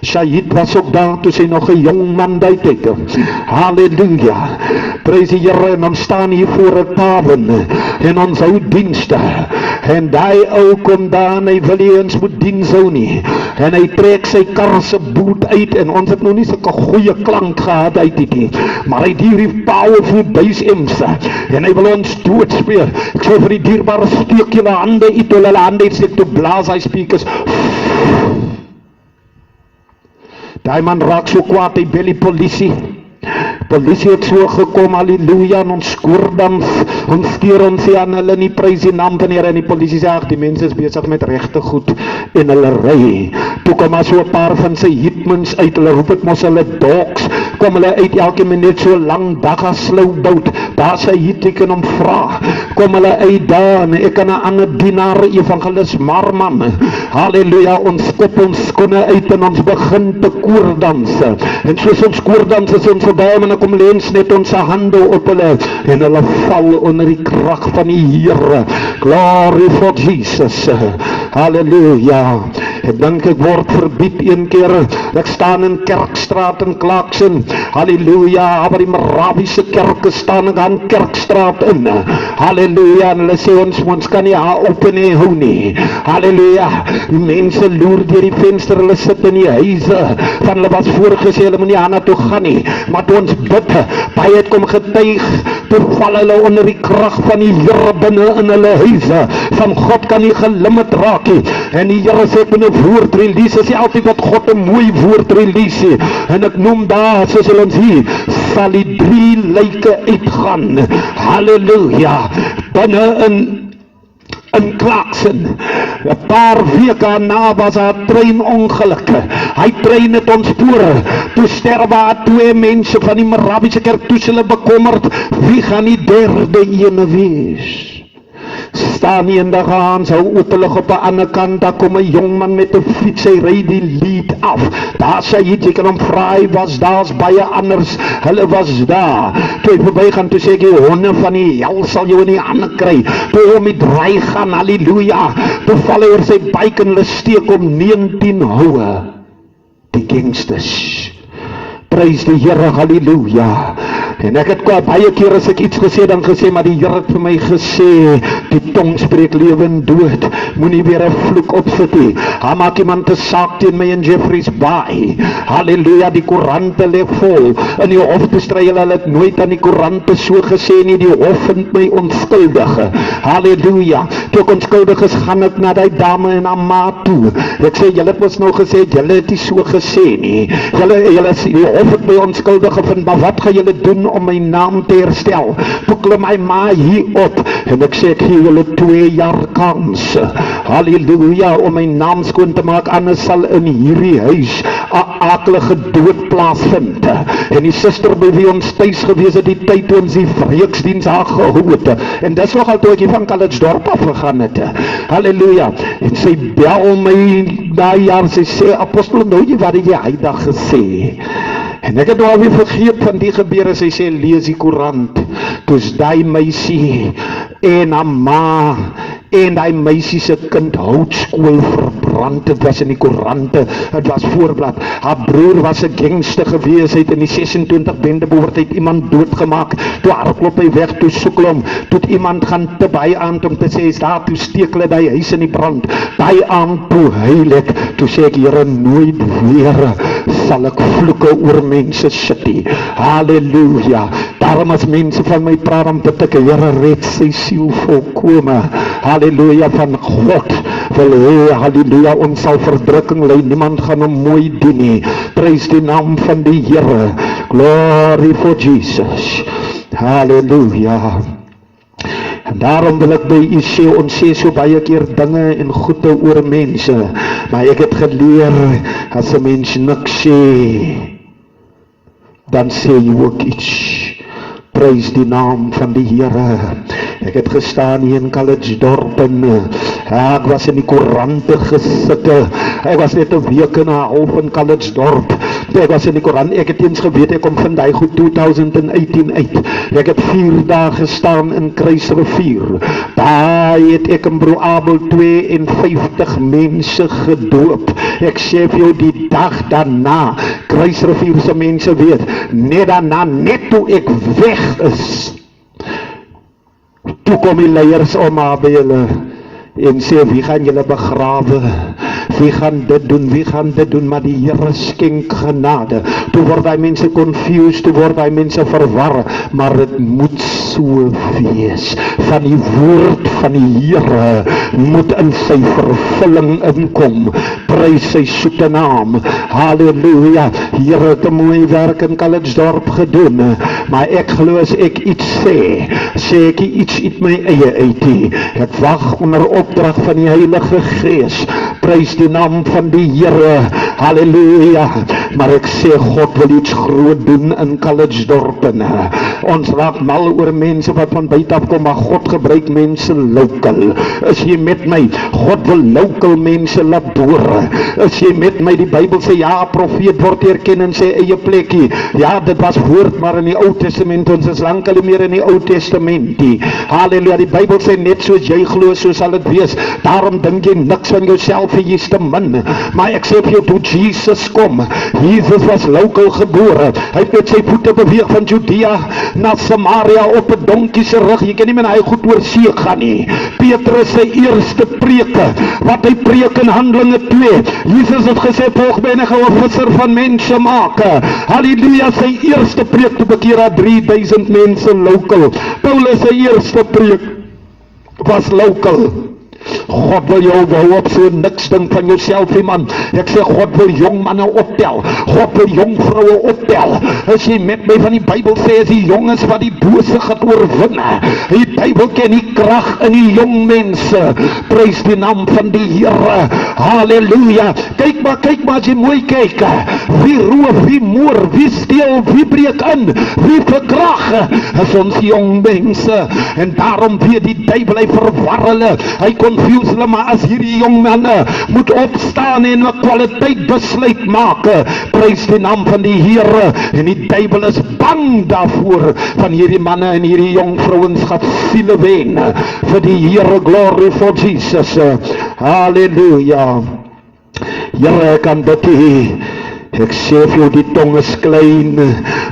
Shahid was ook daar toe sy nog 'n jong man uit het. Halleluja. Prys die Here. En dan staan hier voor 'n tafel en ons hou dienste. En die ou kom daar en hy wil nie ons moet diens hou nie. En hy trek sy kar se boot uit en ons het nog nie sulke goeie klank gehad uit die, maar hy die powerful bass M's en hy wil ons doodspeel. Ek sê vir die dierbare steek julle hande uit, hulle hande uit te blaas hy speakers. Die man raak so kwaad, hy bel die polisie. Polisie het so gekom, halleluja, en ons skoordans, ons stuur ons aan hulle nie, prys die naam van die Here, en die polisie sê, ag, die mense is besig met regte goed, en hulle ry. Toe kom maar so 'n paar van sy hitmans uit, hulle roep het mos hulle dogs, kom hulle uit elke minuut so lang dagga slowboat, daar sy hit, ek kan hom vra, kom hulle uit daar, en ek kan 'n ander dienaar, evangelis Marman, halleluja, ons kop ons skoene uit, en ons begin te koordans, en soos ons koordans is ons verby, en kom lens net ons hande op hulle, en hulle val onder die krag van die Here. Glory for Jesus. Halleluja. Ek dink ek word verbied een keer. Ek staan in Kerkstraat in Clarkson. Halleluja. Waar die Moraviese kerke staan en aan Kerkstraat in. Halleluja. En hulle sê ons kan nie haar open nie hou nie. Halleluja. Die mense loer deur die venster, hulle sit in die huise. Van hulle was voorgesê hulle moet nie aan na toe gaan nie. Maar toe ons bid, baie het kom getuig, toe val hulle onder die krag van die Here binne in hulle huise. Van God kan nie gelimit raak nie. En die Here sê met 'n woord release, is nie altyd wat God 'n mooi woord release. En ek noem daar, soos hulle ons hier, sal die 3 lyke uitgaan. Halleluja. Binne in Clarkson. 'n paar weke na was daar 'n treinongeluk. Hy trein het ons spore. Toe sterwe 2 mense van die Moraviese kerk, toe hulle bekommerd, wie gaan die derde ene wees? Staan eendag aan, hou oopelig op 'n ander kant, daar kom 'n jong man met 'n fiets, hy ry die lied af. Daar sê jy kan hom vra, hy was daar's baie anders, hulle was daar. Toe hy verbygaan, toe sê ek, honde van die hel sal jou in die hande kry. Toe hom die draai gaan, halleluja. Toe val hy oor sy buik en hulle steek om 19 houe. Die gangsters. Prys die Here, halleluja. En ek het baie keer as ek iets gesê, dan gesê, maar die Here het vir my gesê, die tong spreek lewe en dood, moenie weer 'n vloek opsit nie. Hij maak iemand 'n saak teen my in Jeffreys Bay. Halleluja, die koerante lê vol. In die hof bestry hulle het nooit aan die koerante so gesê nie, die hof vind my onskuldige. Halleluja. Toe ek onskuldig is, gaan ek na die dame en haar ma toe. Ek sê, julle het ons nou gesê, julle het nie so gesê nie. Julle die hof het my onskuldig gevind, maar wat gaan julle doen om my naam te herstel? Toe klim my ma hier op en ek sê, ek gee julle 2 jaar kans. Halleluja, om my naam skoon te maak, anders sal in hierdie huis 'n akelige dood plaasvind. En die suster by wie ons thuis gewees het, die tyd toe ons die wreeksdiens haar gehou het. En dis nogal toe ek hier van Calitzdorp afgegaan het. Halleluja. En sy bel my daai jaar, sy sê, apostel, nou jy wat het jy hy dag gesê? En ek het nou alweer vergeet van die gebeure, sy sê, lees die koerant. Toe's die meisie en haar ma en die meisie se kind houtskool verbrand. Het was in die koerante, het was voorblad. Haar broer was 'n gangster gewees, het in die 26 bende behoort, het iemand doodgemaak. Toe hardloop hy weg, toe soek hulle hom, toe het iemand gaan te by aan om te sê, is daar, toe steek hulle die huis in die brand. Die aan toe huil ek, toe sê ek, Here, nooit weer sal ek vloeke oor mense sit nie. Halleluja. Daarom as mense van my praat om te tik, Here, red sy siel volkome. Halleluja, van God wil hê, halleluja, ons sal verdrukking lei, niemand gaan hom mooi doen nie. Prys die naam van die Here. Glory for Jesus. Halleluja. En daarom wil ek by u sê, ons sê so baie keer dinge en goede oor mense, maar ek het geleer, as 'n mens niks sê, dan sê jy ook iets. Prys die naam van die Here. Ek het gestaan hier in Calitzdorp en ek was in die koerante gesitte. Ek was net 'n week en 'n half in Calitzdorp. Ek was in die koerant, ek het eens geweet, ek kom van die goed 2018 uit. Ek het 4 dae gestaan in Kruisrivier. Daar het ek in Broer Abel 52 mense gedoop. Ek sê vir jou, die dag daarna, Kruisrivier se mense weet, net daarna, net toe ek weg is, toe kom die leiers om by hulle en sê, wie gaan julle begrawe? Wie gaan dit doen, maar die Here skenk genade. Toe word die mense confused, toe word die mense verwar, maar dit moet so wees. Van die woord van die Here moet in sy vervulling inkom. Prys sy soete naam. Halleluja. Here het 'n mooi werk in Calitzdorp gedoen, maar ek glo as ek iets sê ek iets uit my eie uit. Ek wag onder opdrag van die Heilige Gees. Prys die naam van die Here. Halleluja. Maar ek sê, God wil iets groot doen in Calitzdorp. Ons raak mal oor mense wat van buite af kom, maar God gebruik mense local. Is jy met my? God wil local mense laat boor. Is jy met my? Die Bybel sê, ja, profeet word erken in sy eie plekkie. Ja, dit was woord, maar in die Ou Testament, ons is lankal meer in die Ou Testament. Halleluja. Die Bybel sê, net soos jy glo, so sal dit wees. Daarom dink jy niks van jouself en jy is te min. Maar ek sê vir jou, toe Jesus kom, Jesus was local gebore. Hy het met sy voete beweeg van Judea na Samaria op 'n donkie se rug. Jy kan nie met hy goed oor see gaan nie. Petrus sy eerste preke, wat hy preek in Handelinge 2. Jesus het gesê, volg my en ek gaan 'n visser van mense maak. Halleluja, sy eerste preek toe bekeer hy 3000 mense local. Paulus sy eerste preek was local. God wil jou wou op so niks dink van jouself, man. Ek sê, God wil jong manne optel. God wil jong vroue optel. As jy met my van die Bybel sê, as die jonges wat die bose gaan oorwin. Die Bybel ken die krag in die jong mense. Prys die naam van die Here. Halleluja. Kyk maar, as jy mooi kyk. wie roof, wie moor, wie steel, wie breek in, wie verkrag, is ons jong mense, en daarom weet die duivel, hy verwar hulle, hy confuse hulle, maar as hierdie jong manne moet opstaan en 'n kwaliteit besluit maak, prys die naam van die Here, en die duivel is bang daarvoor, van hierdie manne en hierdie jong vrouens gaat siele wen, vir die Here, glory for Jesus, halleluja. Here, ek kan dit hê, ek sê vir jou, die tong is klein,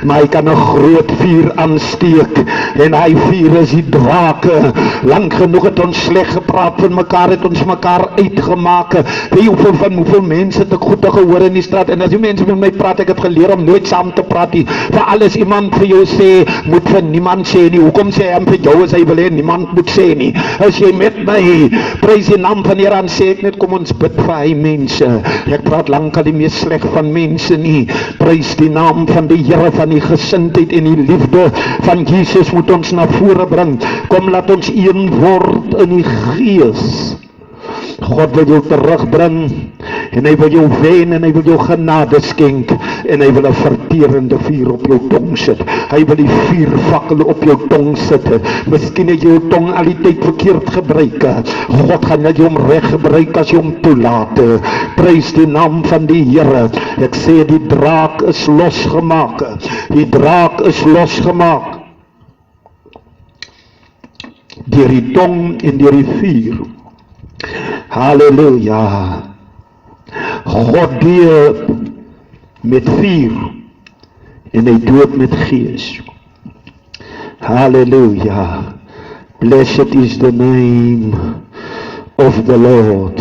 maar hy kan 'n groot vuur aansteek, en hy vuur is die drake. Lang genoeg het ons sleg gepraat van mekaar, het ons mekaar uitgemaak. Weet jy hoeveel mense het ek goed gehoor in die straat, en as die mense met my praat, ek het geleer om nooit saam te praat nie, vir alles iemand vir jou sê, moet vir niemand sê nie. Hoekom sê hy vir jou, as hy wil hê, niemand moet sê nie. As jy met my, prys die naam van die Here, dan sê ek net, kom ons bid vir hy mense. Ek praat lang al die mees sleg van mense nie, prys die naam van die Here, van die gesindheid en die liefde van Jesus moet ons na vore bring. Kom, laat ons een word in die gees. God wil jou terugbring, en hy wil jou wen, en hy wil jou genade skenk, en hy wil 'n verterende vuur op jou tong sit. Hy wil die vuurvakkel op jou tong sit. Miskien het jy jou tong al die tyd verkeerd gebruik. God gaan net jou om reg gebruik as jy hom toelaat. Prys die naam van die Here. Ek sê die draak is losgemaak. Die draak is losgemaak. Deur die tong en deur die vuur. Halleluja. God dood met vuur en hy dood met gees. Halleluja. Blessed is the name of the Lord,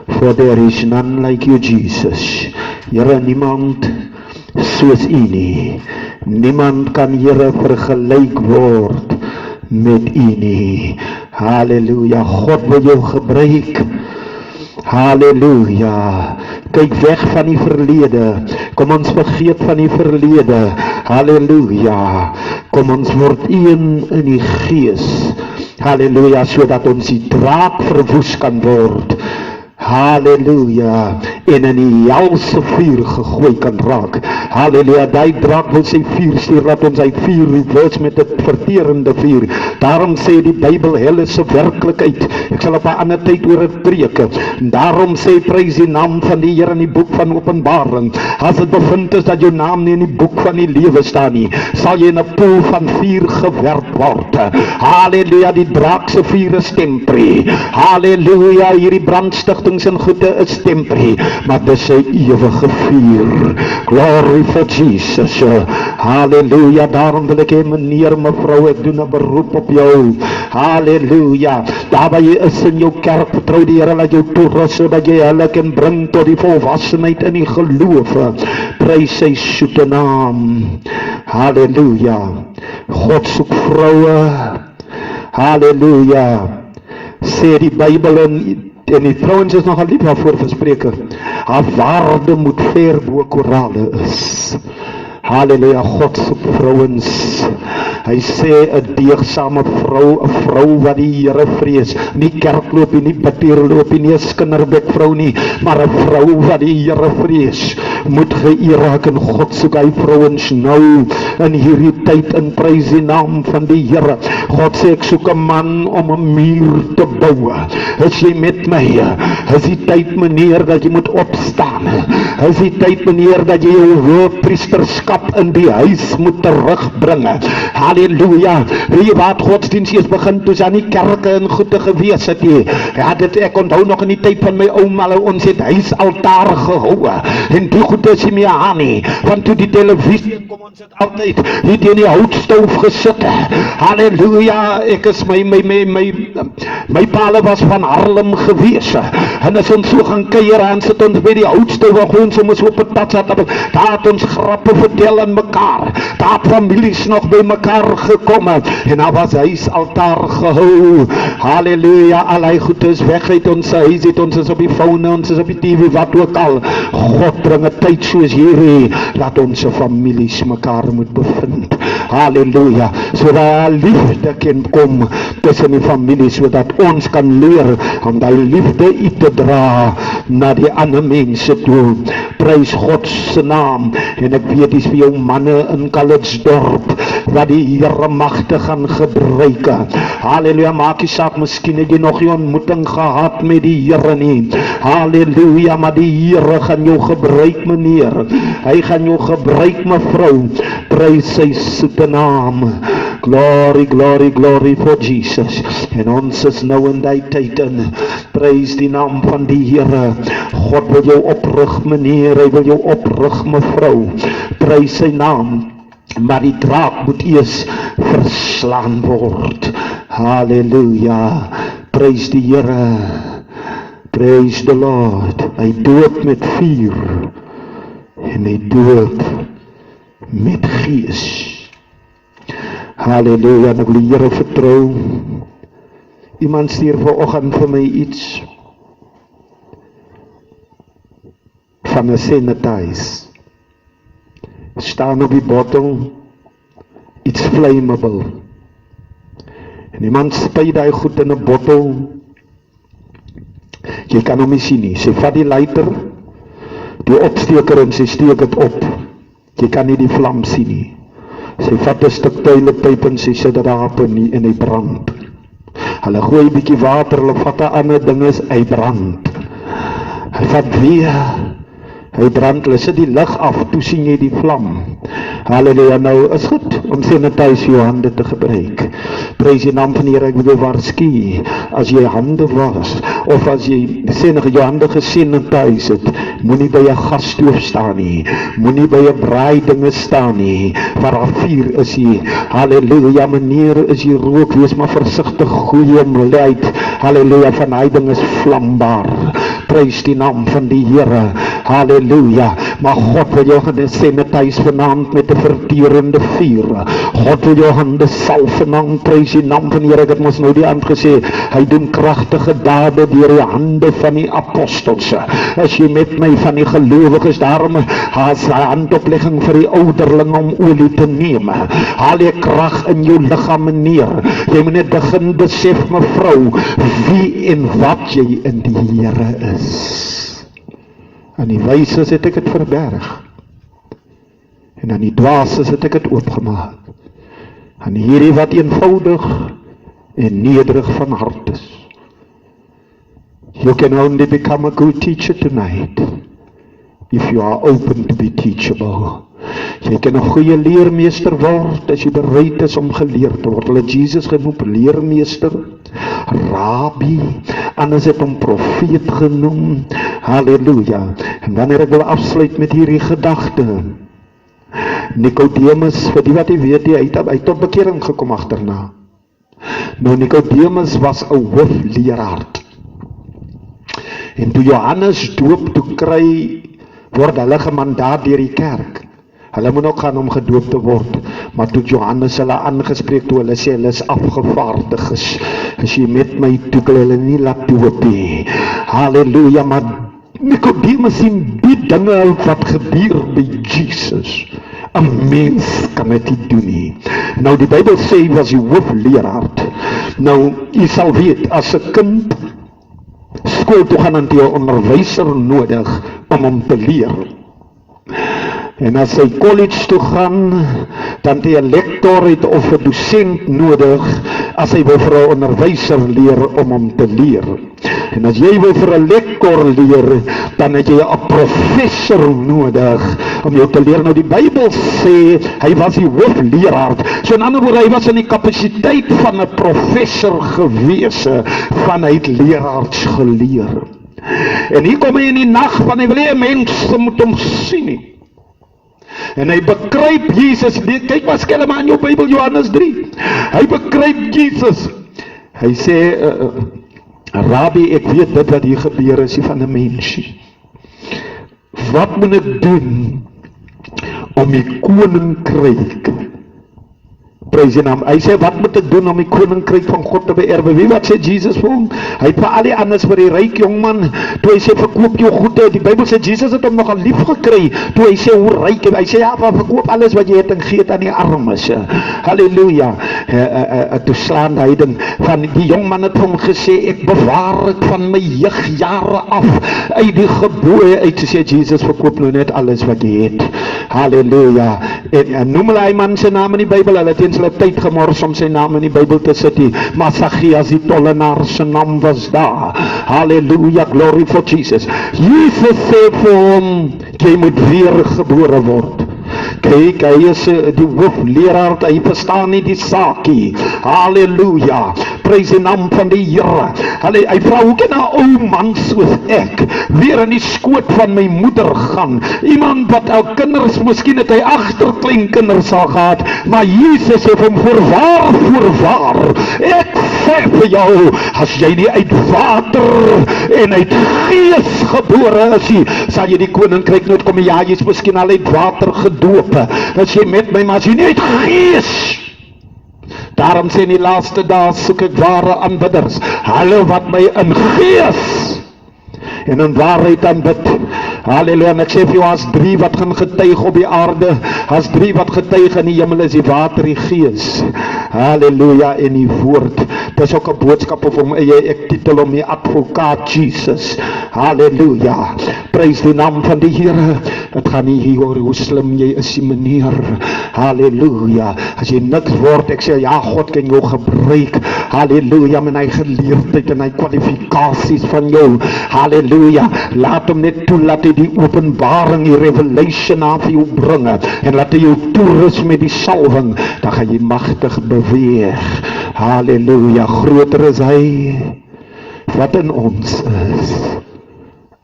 for there is none like you, Jesus. Here, niemand soos u nie. Niemand kan Here vergelyk word met u nie. Halleluja. God wil jou gebruik. Halleluja. Kyk weg van die verlede. Kom ons vergeet van die verlede. Halleluja. Kom ons word een in die gees. Halleluja, sodat ons die draak verwoes kan word. Halleluja. En in die helse vuur gegooi kan raak. Halleluja, die draak wil sy vuur stuur, laat ons hy vuur reverse met 'n verterende vuur. Daarom sê die Bybel, hel is 'n werklikheid. Ek sal op 'n ander tyd oor dit preek. Daarom sê, prys die naam van die Here in die boek van Openbaring. As dit bevind is dat jou naam nie in die boek van die lewe staan nie, sal jy in 'n poel van vuur gewerp word. Halleluja, die draak se vuur is temporary. Halleluja, hierdie brandstigtings en goede is temporary, maar dis sy ewige vuur. Glory for Jesus. Halleluja, daarom wil ek hê, meneer, mevrou, ek doen 'n beroep op jou. Halleluja, daar waar jy is in jou kerk, vertrou die Here dat jou toerus, sodat jy hulle kan bring tot die volwassenheid in die geloof. Prys sy soete naam. Halleluja. God soek vroue. Halleluja. Sê die Bybel en die vrouens is nogal lief daarvoor verspreke. Haar waarde moet ver bo korale is. Halleluja, God soek vrouens. Hy sê 'n deegsame vrou, 'n vrou wat die Here vrees, nie kerkloop nie, bidtier loop nie, 'n skinderbekvrou nie, maar 'n vrou wat die Here vrees, moet geëer raak, en God soek hy vrouens nou in hierdie tyd, in prys die naam van die Here. God sê, ek soek 'n man om 'n muur te bou. Is jy met my? Is die tyd, meneer, dat jy moet opstaan? Is die tyd, meneer, dat jy jou hoëpriesterskap in die huis moet terugbring? Halleluja. Weet jy wat, godsdienst is begin toe sy aan die kerke en goede gewees het nie. Ja, ek onthou nog in die tyd van my ouma, ons het huisaltaar gehou, en die goede is nie meer aan nie, want toe die televisie kom, ons het altyd hier in die houtstoof gesit. Halleluja, ek is my paal was van Haarlem gewees, en as ons so gaan kuier, en sit ons by die houtstoof, gewoon soms op het pad, daar het ons grappe vertel aan mekaar, daar het families nog by mekaar gekomen, en daar was huisaltaar gehou. Halleluja, al hy goed is weg uit ons huis, ons is op die phone, ons is op die TV, wat ook al. God bring 'n tyd soos hierdie, dat ons families mekaar moet bevind. Halleluja, sodat liefde kan kom tussen die families, sodat ons kan leer om die liefde uit te dra na die ander mense toe. Prys God se naam. En ek weet dis vir jou manne in Calitzdorp wat die Here magtig gaan gebruik. Halleluja, maak nie saak, miskien het jy nog nie ontmoeting gehad met die Here nie. Halleluja, maar die Here gaan jou gebruik, meneer. Hy gaan jou gebruik, mevrou. Prys sy soete naam. Glory, glory, glory for Jesus. En ons is nou in die tyd in. Prys die naam van die Here. God wil jou oprig, meneer. Hy wil jou oprig, mevrou. Prys sy naam. Maar die draak moet eers verslaan word. Halleluja. Prys die Here. Praise the Lord. Hy doop met vuur. En hy doop met gees. Halleluja, en ek wil die Here vertrou. Iemand stuur vanoggend vir my iets van 'n sanitize. Staan op die bottel, iets flammable. En iemand spuit daai goed in 'n bottel. Jy kan hom nie sien nie. Sy vat die lighter, die opsteker en sy steek dit op. Jy kan nie die vlam sien nie. Sy vat 'n stuk toiletpapier en sy sit dit daarop en hy brand. Hulle gooi 'n bietjie water, hulle vat 'n ander ding, hy brand. Hy vat weer, hy brand, hulle sit die lig af, toe sien jy die vlam. Halleluja, nou is goed om sanitize jou hande te gebruik. Prys die naam van die Here, ek wil jou waarsku, as jy hande was, of as jy jou hande gesanitize het, moenie by 'n gasstoof staan nie, moenie by 'n braai dinge staan nie, waar daar vuur is hier. Halleluja, meneer, is hier rook, wees maar versigtig, goeie om leid. Halleluja, van hy ding is vlambaar. Prys die naam van die Here. Halleluja. Maar God wil jou hande sanitize vanaand met 'n verterende vuur. God wil jou hande salf vanaand. Prys die naam van die Here. Ek het mos nou die aand gesê, hy doen kragtige dade deur die hande van die apostels. As jy met my van die gelowiges, daarom has hy handoplegging vir die ouderlinge om olie te neem. Haal jy krag in jou liggaam, meneer. Jy moet net begin besef, mevrou, wie en wat jy in die Here is. Aan die wyses het ek het verberg. En aan die dwaases het ek het oopgemaak. Aan hierdie wat eenvoudig en nederig van hart is. You can only become a good teacher tonight if you are open to be teachable. Jy kan 'n goeie leermeester word as jy bereid is om geleer te word. Hulle het Jesus genoem leermeester, rabbi, anders het hom profeet genoem. Halleluja. En wanneer ek wil afsluit met hierdie gedagte, Nicodemus, vir die wat jy weet, hy het tot bekering gekom agterna. Nou Nicodemus was 'n hoofleeraar. En toe Johannes doop, toe word hulle gemandaat deur die kerk. Hulle moet ook gaan om gedoop te word. Maar toe Johannes hulle aangespreek, toe hulle sê hulle is afgevaardiges. As jy met my toe hulle nie laat doop nie. Halleluja, maar Nicodemus sien die dinge wat gebeur by Jesus. 'n mens kan dit nie doen nie. Nou die Bybel sê hy was die hoofleeraar. Nou, jy sal weet, as 'n kind skool toe gaan, dan het jy 'n onderwyser nodig om hom te leer. En as hy college toe gaan, dan het hy 'n lektor of 'n dosent nodig, as hy wil vir 'n onderwyser leer om hom te leer. En as jy wil vir 'n lektor leer, dan het jy 'n professor nodig om jou te leer. Nou die Bybel sê, hy was die hoofleeraar. So in ander woorde, hy was in die kapasiteit van 'n professor gewees, van hy het leraars geleer. En hier kom hy in die nag, van hy wil hê mense moet hom sien nie. En hy bekruip Jesus, kyk maar skelm aan jou Bybel, Johannes 3. Hy bekruip Jesus. Hy sê, Rabbi, ek weet dit wat hier gebeur is nie van 'n mensie. Wat moet ek doen om die koninkryk, prys die naam, hy sê, wat moet ek doen om die koninkryk van God te beerwe? Wie wat sê Jesus vir hom? Hy het vir al die anders vir die ryk jongman, toe hy sê, verkoop jou goede, die Bybel sê, Jesus het hom nogal lief gekry, toe hy sê, hoe ryk, hy sê, ja, verkoop alles wat jy het en gee het aan die armes. Halleluja. toe slaan hy ding van die jongman het hom gesê, ek bewaar ek van my jeugjare af uit die gebooie uit, te sê Jesus verkoop nou net alles wat jy het. Halleluja. En noem hy man sy naam in die Bybel, hulle het eens hulle tyd gemors om sy naam in die Bybel te sit, maar Zacchaeus die tollenaar sy naam was daar. Halleluja, glory for Jesus. Jesus sê vir hom, jy moet weer gebore word. Kyk, hy is die hoofleraar, hy verstaan nie die saakie. Halleluja, prys die naam van die Here. Hy vra, hoe kan 'n ou man soos ek weer in die skoot van my moeder gaan? Iemand wat al kinders, miskien het hy agterkleinkinders al gehad, maar Jesus het hom voorwaar, ek sê vir jou, as jy nie uit water en uit gees gebore is, sal jy die koninkryk nooit kom. Ja, jy is miskien al uit water gedoop, as jy met my, maar as jy nie uit gees. Daarom sê in die laaste dae soek ek ware aanbidders, hulle wat my in gees en in waarheid aanbid. Halleluja, en ek sê vir jou, as 3 wat gaan getuig op die aarde, as 3 wat getuig in die hemel is, die water, die gees. Halleluja, en die woord. Dit is ook 'n boodskap of hom ek titel om die advokaat Jesus. Halleluja, prys die naam van die Here. Het gaan nie hier oor hoe slim jy is, die meneer. Halleluja, as jy niks word, ek sê ja, God kan jou gebruik. Halleluja, met hy geleerdheid en hy kwalifikasies van jou. Halleluja, laat hom net toe, laat hy die openbaring, die revelation aan vir jou bring, en laat hy jou toerus met die salwing, dan gaan jy magtig beweeg. Halleluja, groter is hy wat in ons is,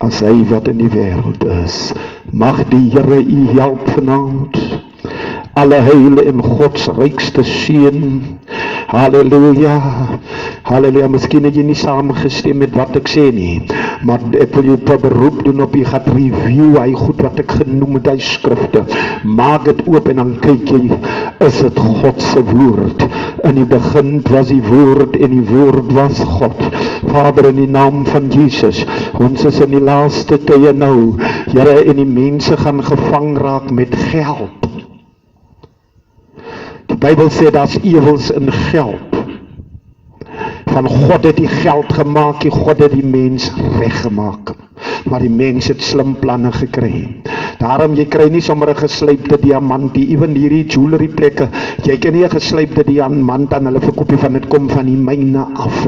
as hy wat in die wêreld is. Mag die Here u help vanaand, alle heile en Gods rykste seën. Halleluja, halleluja, miskien het jy nie saamgestem met wat ek sê nie, maar ek wil jou per beroep doen op jy gaat review hy goed wat ek genoem het, hy skrifte, maak het oop en dan kyk jy, is het Godse woord. In die begin was die woord en die woord was God. Vader, in die naam van Jesus, ons is in die laaste tye nou, Here, en die mense gaan gevang raak met geld. Die Bybel sê, daar's ewels in geld. Van God het die geld gemaak, die God het die mens weggemaak. Maar die mens het slim planne gekry. Daarom, jy kry nie sommer 'n geslypte diamant, die ewen hierdie jewelry plekke, jy kan nie 'n geslypte diamant aan hulle verkoop van, dit kom van die myne af.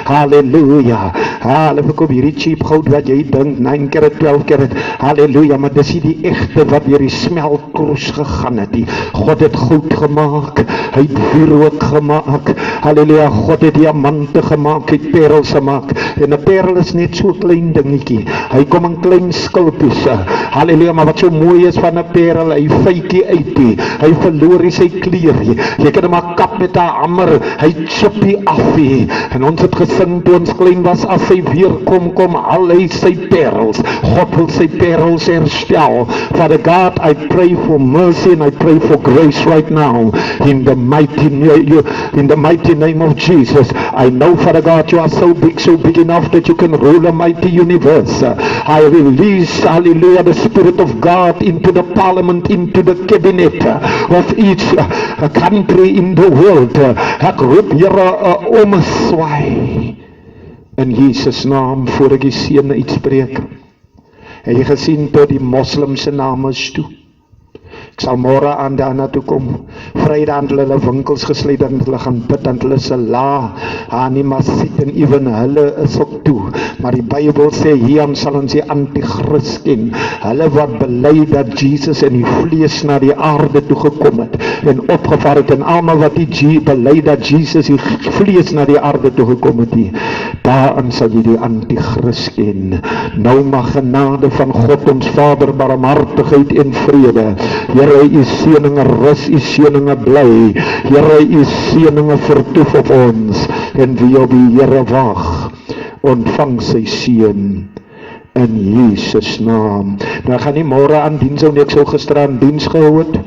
Halleluja, hulle verkoop hierdie cheap goud wat jy dink, 9 karat, 12 karat, halleluja, maar dis nie die echte wat deur die smeltkroes gegaan het. God het goud gemaak, hy het wierook gemaak, halleluja, God het diamante gemaak, hy het perels gemaak, en 'n perel is net so klein dingetjie, hy kom in klein skulpies, halleluja, maar wat so mooi is van 'n perel, hy fykie uit die, hy verloor sy kleur, jy kan hom maar kap met 'n hamer, hy chip die af die, en ons het gesing toe ons klein was, as hy weer kom al hy sy perels, God wil sy perels herstel. Father God, I pray for mercy and I pray for grace right now, in the mighty name of Jesus. I know, Father God, you are so big enough that you can rule a mighty universe. I release, hallelujah, the Spirit of God into the parliament, into the cabinet of each country in the world. Ek roep Here 'n omswaai in Jesus naam, voor ek die seën uitspreek. Het jy gesien tot die moslimse name is toe? Ek sal môre aan daarna toe kom. Vrydag aan hulle winkels gesluit en hulle gaan bid en hulle se la animasie en ewen hulle is ook toe. Maar die Bybel sê hier sal ons die antichrist ken. Hulle wat bely dat Jesus in die vlees na die aarde toe gekom het en opgevaar het, en almal wat die bely dat Jesus die vlees na die aarde toe gekom het, daarin sal jy die antichrist ken. Nou mag genade van God ons Vader, barmhartigheid en vrede, Here, u seëninge rus, u seëninge bly, Here, u seëninge vertoef op ons, en wie op die Here wag, ontvang sy seën in Jesus naam. Nou gaan nie môre aan diens, en ek sou gister aan diens gehou het,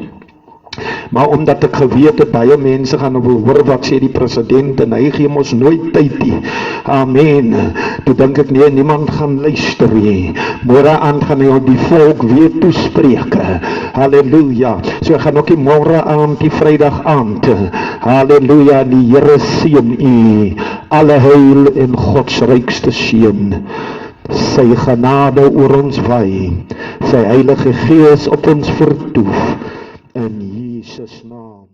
maar omdat ek geweet het, baie mense gaan wil hoor wat sê die president, en hy gee ons nooit tyd nie. Amen. Toe dink ek, nee, niemand gaan luister nie. Môre aand gaan hy die volk weer toespreek. Halleluja. So ek gaan ook die môre aand, die Vrydag aand. Halleluja, die Here seën u. Alle heil en Gods rykste seën. Sy genade oor ons wy. Sy Heilige Gees op ons vertoef. In Jesus naam.